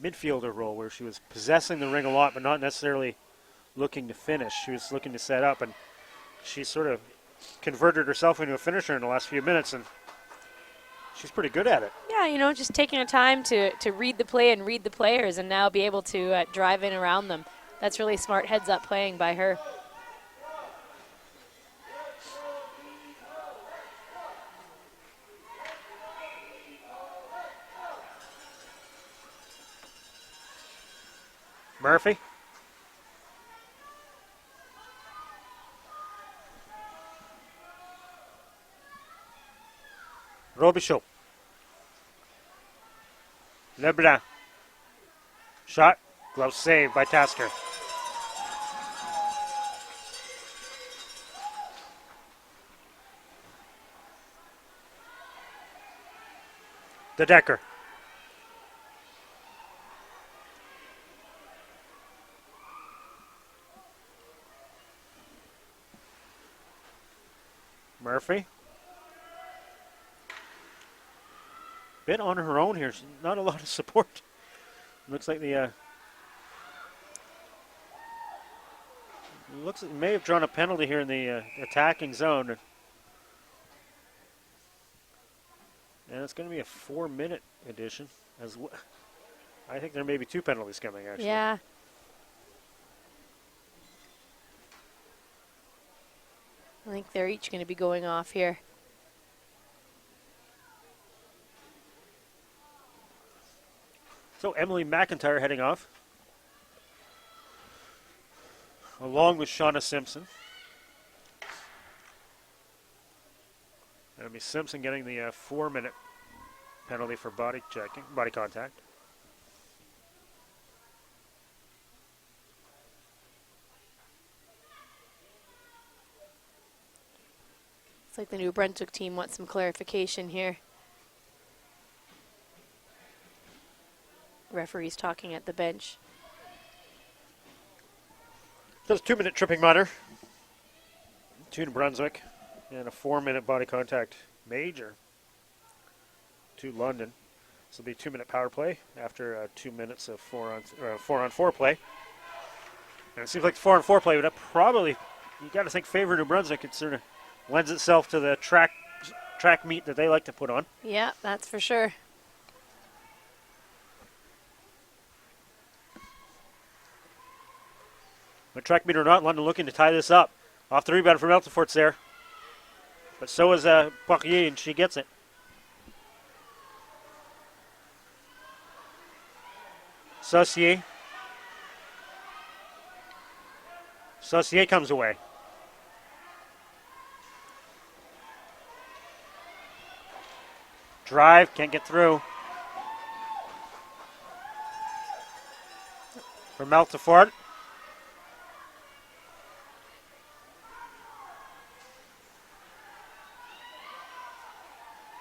midfielder role where she was possessing the ring a lot but not necessarily looking to finish. She was looking to set up, and she sort of converted herself into a finisher in the last few minutes, and she's pretty good at it. Yeah, you know, just taking her time to read the play and read the players and now be able to drive in around them. That's really smart heads-up playing by her. Murphy. Robichaud. Lebrun. Shot. Glove saved by Tasker. De Decker. Murphy. Bit on her own here. Not a lot of support. Looks like the looks like may have drawn a penalty here in the attacking zone. And it's going to be a 4-minute edition. I think there may be 2 penalties coming, actually. Yeah. I think they're each going to be going off here. So Emily McIntyre heading off, along with Shauna Simpson. That'll be Simpson getting the 4-minute penalty for body contact. It's like the New Brunswick team wants some clarification here. Referees talking at the bench. Does 2-minute tripping minor to New Brunswick and a 4-minute body contact major to London. This will be a 2-minute power play after 2 minutes of 4-on-4 play. And it seems like the 4-on-4 play would probably, you got to think, favor New Brunswick. It sort of lends itself to the track meet that they like to put on. Yeah, that's for sure. But track meet or not, London looking to tie this up. Off the rebound from Eltefort's there. But so is Poirier, and she gets it. Saucier. Saucier comes away. Drive, can't get through. For Meltefort.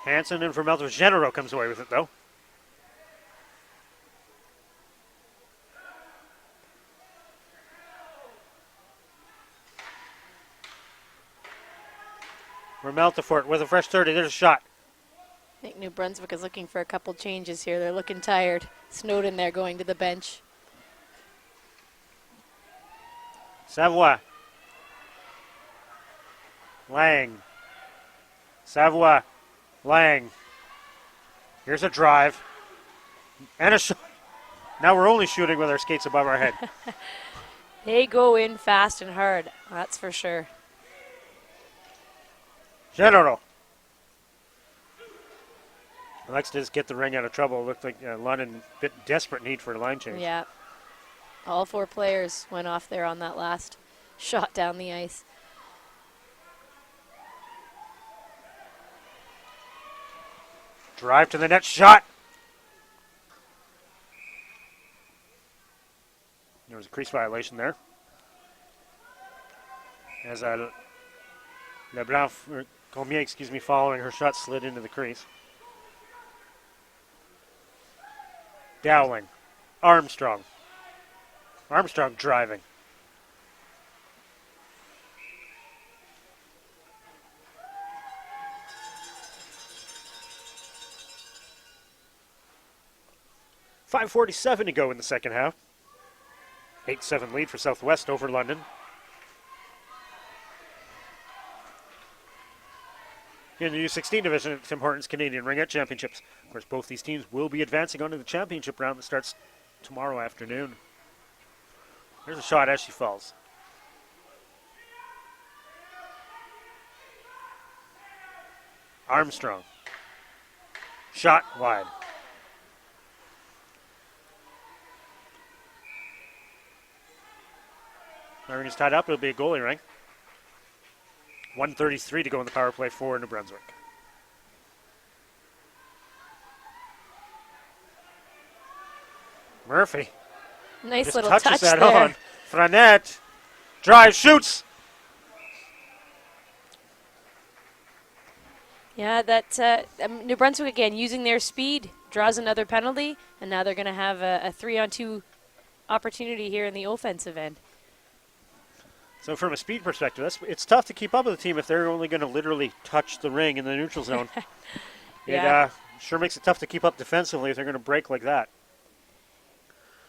Hansen in for Meltefort. Genero comes away with it, though. For Meltefort with a fresh 30. There's a shot. I think New Brunswick is looking for a couple changes here. They're looking tired. Snowden there going to the bench. Savoie. Lang. Savoie. Lang. Here's a drive. And a shot. Now we're only shooting with our skates above our head. They go in fast and hard, that's for sure. Genero. Likes to just get the ring out of trouble. It looked like London bit desperate need for a line change. Yeah. All four players went off there on that last shot down the ice. Drive to the net, shot. There was a crease violation there. As Leblanc, Cormier, following her shot slid into the crease. Dowling. Armstrong. Armstrong driving. .547 to go in the second half. 8-7 lead for Southwest over London. In the U16 division at Tim Hortons Canadian Ringette Championships. Of course, both these teams will be advancing on to the championship round that starts tomorrow afternoon. There's a shot as she falls. Armstrong. Shot wide. Our ring is tied up. It'll be a goalie ring. 1:33 to go in the power play for New Brunswick. Murphy. Nice just little touches touch that there. on. Franette. Drive, shoots. Yeah, that New Brunswick again using their speed draws another penalty, and now they're going to have a 3-on-2 opportunity here in the offensive end. So from a speed perspective, it's tough to keep up with the team if they're only going to literally touch the ring in the neutral zone. Yeah. It sure makes it tough to keep up defensively if they're going to break like that.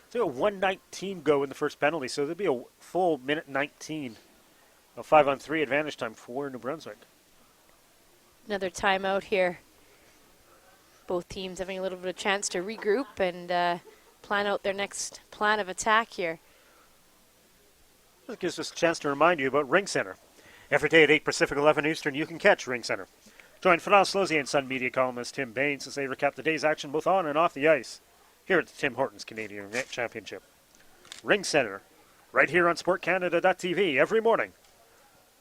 So a 1:19 go in the first penalty, so there'll be a full minute 19 of 5-on-3 advantage time for New Brunswick. Another timeout here. Both teams having a little bit of chance to regroup and plan out their next plan of attack here. This gives us a chance to remind you about Ring Center. Every day at 8 Pacific, 11 Eastern, you can catch Ring Center. Join France Lozier and Sun Media columnist Tim Baines as they recap the day's action both on and off the ice here at the Tim Hortons Canadian Ringette Championship. Ring Center, right here on SportCanada.tv every morning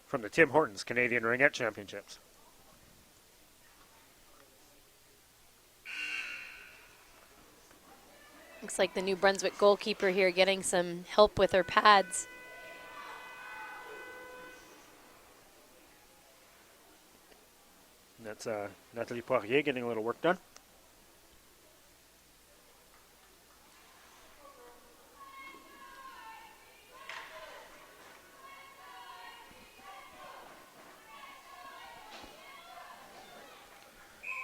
from the Tim Hortons Canadian Ringette Championships. Looks like the New Brunswick goalkeeper here getting some help with her pads. That's Nathalie Poirier getting a little work done.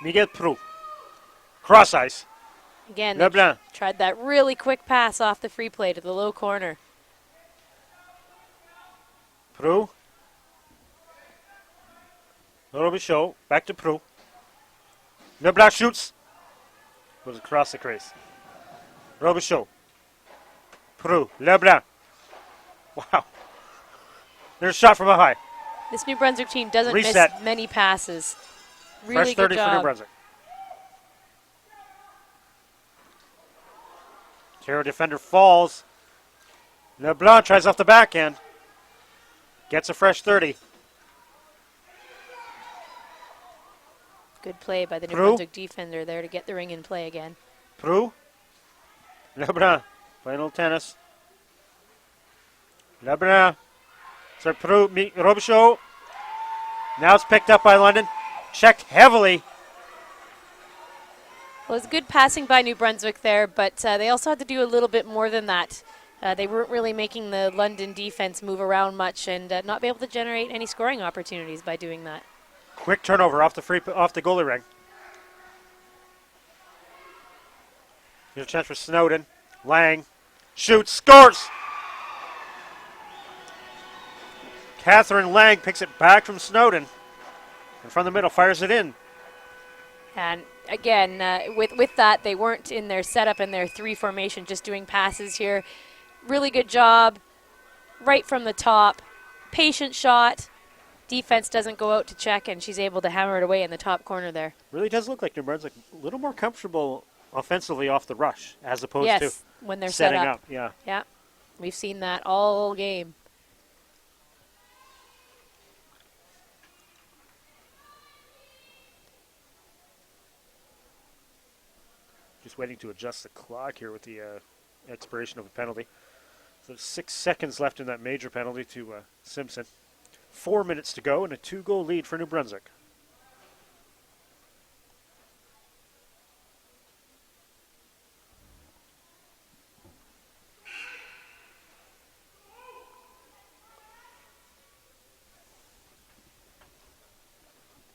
Miguel Prou. Cross ice. Again, they Leblanc. tried that really quick pass off the free play to the low corner. Prou. Robichaud. Back to Prou. Leblanc shoots. Goes across the crease. Robichaud. Prou. Leblanc. Wow. There's a shot from a high. This New Brunswick team doesn't Reset. miss many passes. Really Fresh good 30 for New job. Brunswick. Ontario defender falls. LeBlanc tries off the backhand. Gets a fresh 30. Good play by the New Prou. Brunswick defender there to get the ring in play again. Prou. LeBlanc. Final tennis. LeBlanc. So Prou. Robichaud. Now it's picked up by London. Checked heavily. Well, it's good passing by New Brunswick there, but they also had to do a little bit more than that. They weren't really making the London defense move around much and not be able to generate any scoring opportunities by doing that. Quick turnover off the goalie ring. Here's a chance for Snowden. Lang shoots, scores! Catherine Lang picks it back from Snowden. And from the middle, fires it in. And again, with that, they weren't in their setup and their 3 formation, just doing passes here. Really good job, right from the top. Patient shot. Defense doesn't go out to check, and she's able to hammer it away in the top corner there. Really does look like New Brunswick a little more comfortable offensively off the rush as opposed Yes, to when they're setting set up. Yeah. Yeah, we've seen that all game. Just waiting to adjust the clock here with the expiration of a penalty. So 6 seconds left in that major penalty to Simpson. 4 minutes to go and a 2-goal lead for New Brunswick.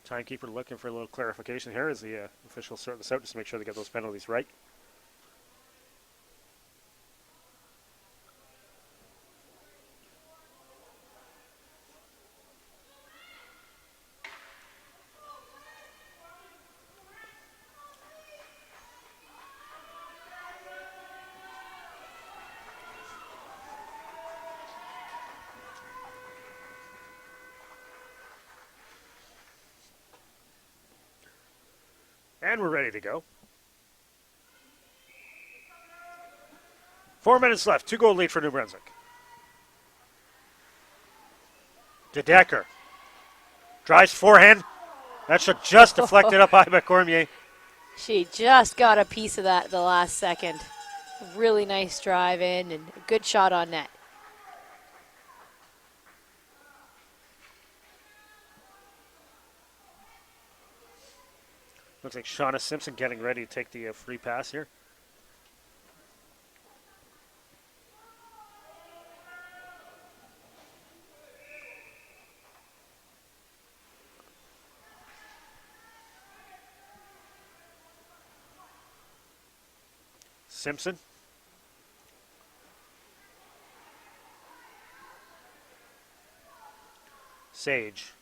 Timekeeper looking for a little clarification here as the officials sort this out just to make sure they get those penalties right. And we're ready to go. 4 minutes left. 2-goal lead for New Brunswick. De Decker. Drives forehand. That should just deflected up high by Cormier. She just got a piece of that at the last second. Really nice drive in and a good shot on net. Looks like Shauna Simpson getting ready to take the free pass here. Simpson. Sage.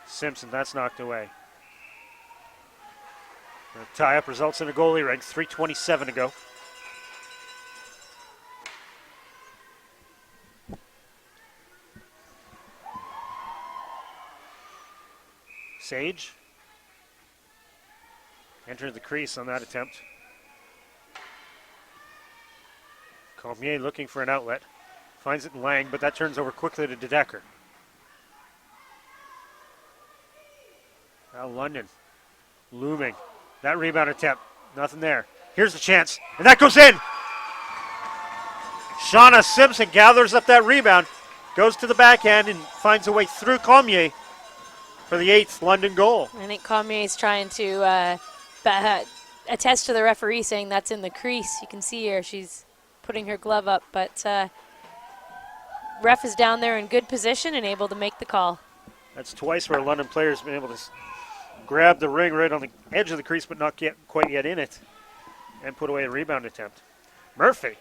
Simpson, that's knocked away. The tie-up results in a goalie ring. 3:27 to go. Sage. Entered the crease on that attempt. Cormier looking for an outlet. Finds it in Lang, but that turns over quickly to De Decker. Now London looming. That rebound attempt, nothing there. Here's the chance, and that goes in. Shauna Simpson gathers up that rebound, goes to the backhand, and finds a way through Cormier for the 8th London goal. I think Cormier is trying to attest to the referee saying that's in the crease. You can see here she's putting her glove up, but ref is down there in good position and able to make the call. That's twice where a London player's been able to grabbed the ring right on the edge of the crease, but not quite yet in it, and put away a rebound attempt. Murphy.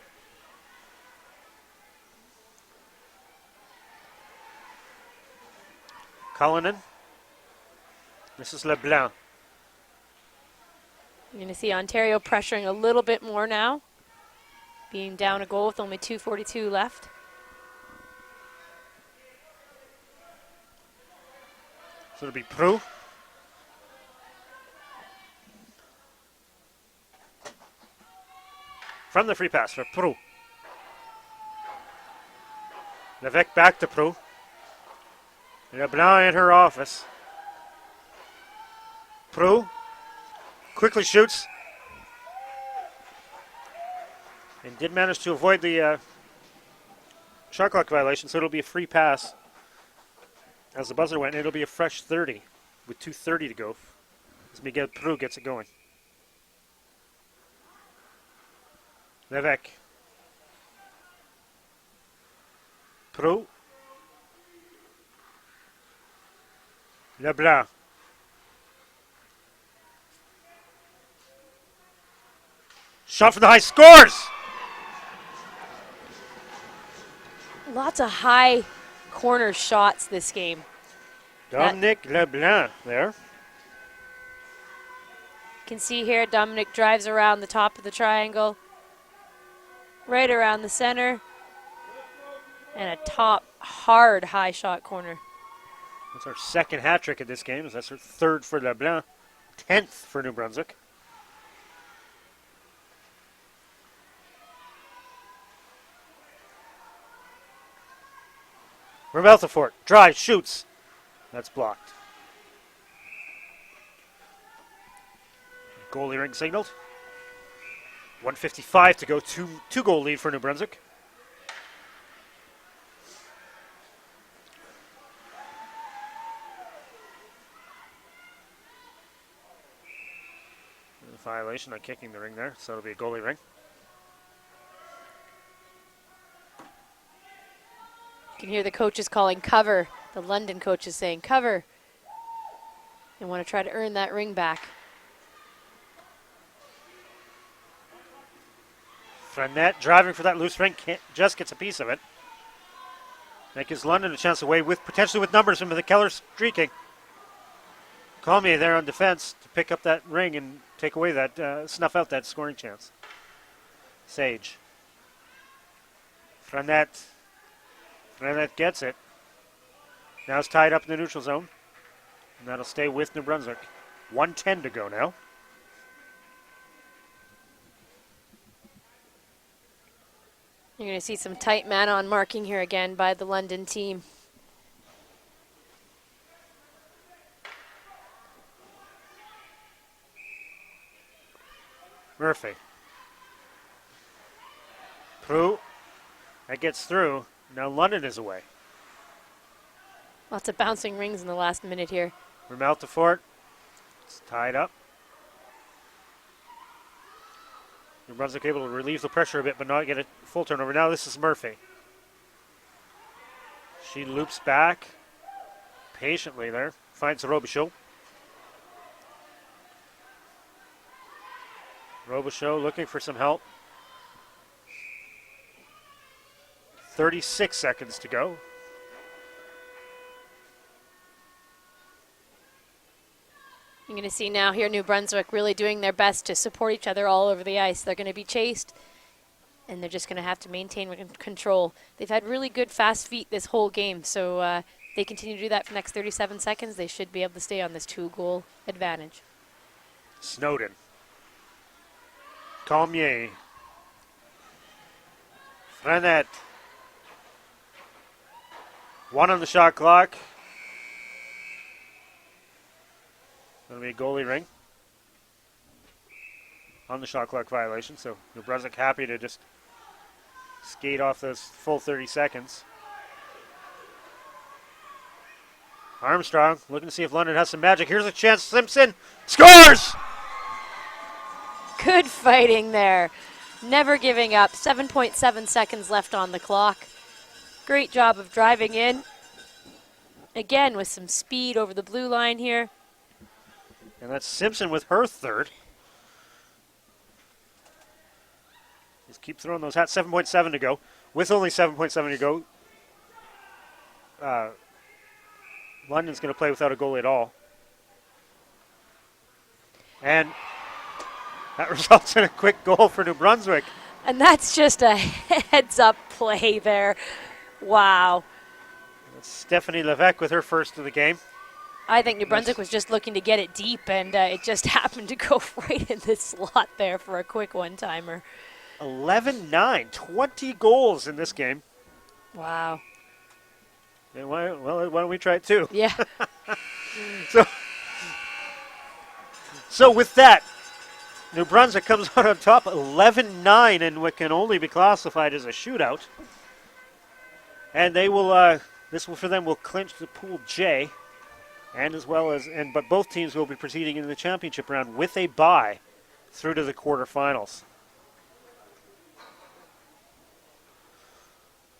Cullinan. This is LeBlanc. You're going to see Ontario pressuring a little bit more now, being down a goal with only 2:42 left. So it'll be Prou. From the free pass for Prou. Levesque back to Prou. LeBlanc in her office. Prou quickly shoots. And did manage to avoid the shot clock violation, so it'll be a free pass as the buzzer went, and it'll be a fresh 30 with 2:30 to go as Miguel Prou gets it going. Levesque. Prou. LeBlanc. Shot from the high, scores! Lots of high corner shots this game. Dominic LeBlanc there. You can see here Dominic drives around the top of the triangle, right around the center, and a top hard high shot corner. That's our second hat trick of this game. That's her third for LeBlanc, 10th for New Brunswick. Remelthefort drives, shoots. That's blocked. Goalie ring signaled. 1:55 to go. Two goal lead for New Brunswick. Violation on kicking the ring there, so it'll be a goalie ring. You can hear the coaches calling cover. The London coach is saying cover. They want to try to earn that ring back. Frenette driving for that loose ring, just gets a piece of it. That gives London a chance away with potentially with numbers from the Keller streaking. Cormier there on defense to pick up that ring and take away that, snuff out that scoring chance. Sage. Frenette gets it. Now it's tied up in the neutral zone. And that'll stay with New Brunswick. 1:10 to go now. You're going to see some tight man-on marking here again by the London team. Murphy. Prou. That gets through. Now London is away. Lots of bouncing rings in the last minute here. Remelthefort. It's tied up. New Brunswick able to relieve the pressure a bit, but not get a full turnover. Now this is Murphy. She loops back patiently there. Finds Robichaud. Robichaud looking for some help. 36 seconds to go. You're going to see now here New Brunswick really doing their best to support each other all over the ice. They're going to be chased, and they're just going to have to maintain control. They've had really good fast feet this whole game, so they continue to do that for the next 37 seconds. They should be able to stay on this 2-goal advantage. Snowden. Cormier. Frenette. 1 on the shot clock. That'll be a goalie ring on the shot clock violation. So New Brunswick happy to just skate off those full 30 seconds. Armstrong looking to see if London has some magic. Here's a chance. Simpson scores! Good fighting there. Never giving up. 7.7 seconds left on the clock. Great job of driving in. Again, with some speed over the blue line here. And that's Simpson with her third. Just keep throwing those hats. 7.7 to go. With only 7.7 to go, London's going to play without a goalie at all. And that results in a quick goal for New Brunswick. And that's just a heads-up play there. Wow. That's Stephanie Levesque with her first of the game. I think New Brunswick was just looking to get it deep, and it just happened to go right in the slot there for a quick one-timer. 11-9, 20 goals in this game. Wow. And why don't we try it too? Yeah. So with that, New Brunswick comes out on top 11-9 in what can only be classified as a shootout. And they will, this will for them will clinch the Pool J, and but both teams will be proceeding into the championship round with a bye through to the quarterfinals.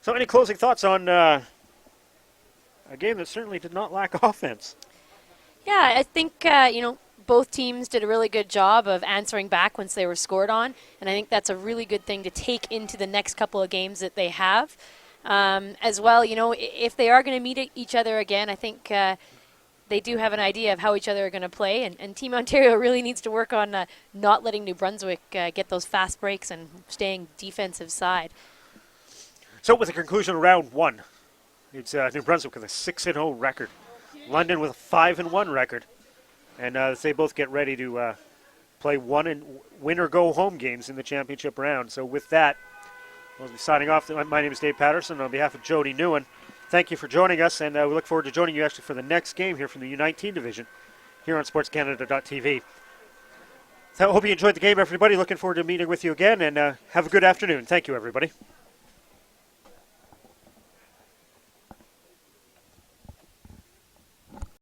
So any closing thoughts on a game that certainly did not lack offense? Yeah, I think, both teams did a really good job of answering back once they were scored on, and I think that's a really good thing to take into the next couple of games that they have. As well, if they are going to meet each other again, I think they do have an idea of how each other are going to play, and Team Ontario really needs to work on not letting New Brunswick get those fast breaks and staying defensive side. So with the conclusion of round one, it's New Brunswick with a 6-0 record, London with a 5-1 record, and they both get ready to play win or go home games in the championship round. So with that, we'll be signing off. My name is Dave Patterson on behalf of Jody Newen. Thank you for joining us, and we look forward to joining you actually for the next game here from the U19 division here on SportsCanada.tv. So I hope you enjoyed the game, everybody. Looking forward to meeting with you again, and have a good afternoon. Thank you, everybody.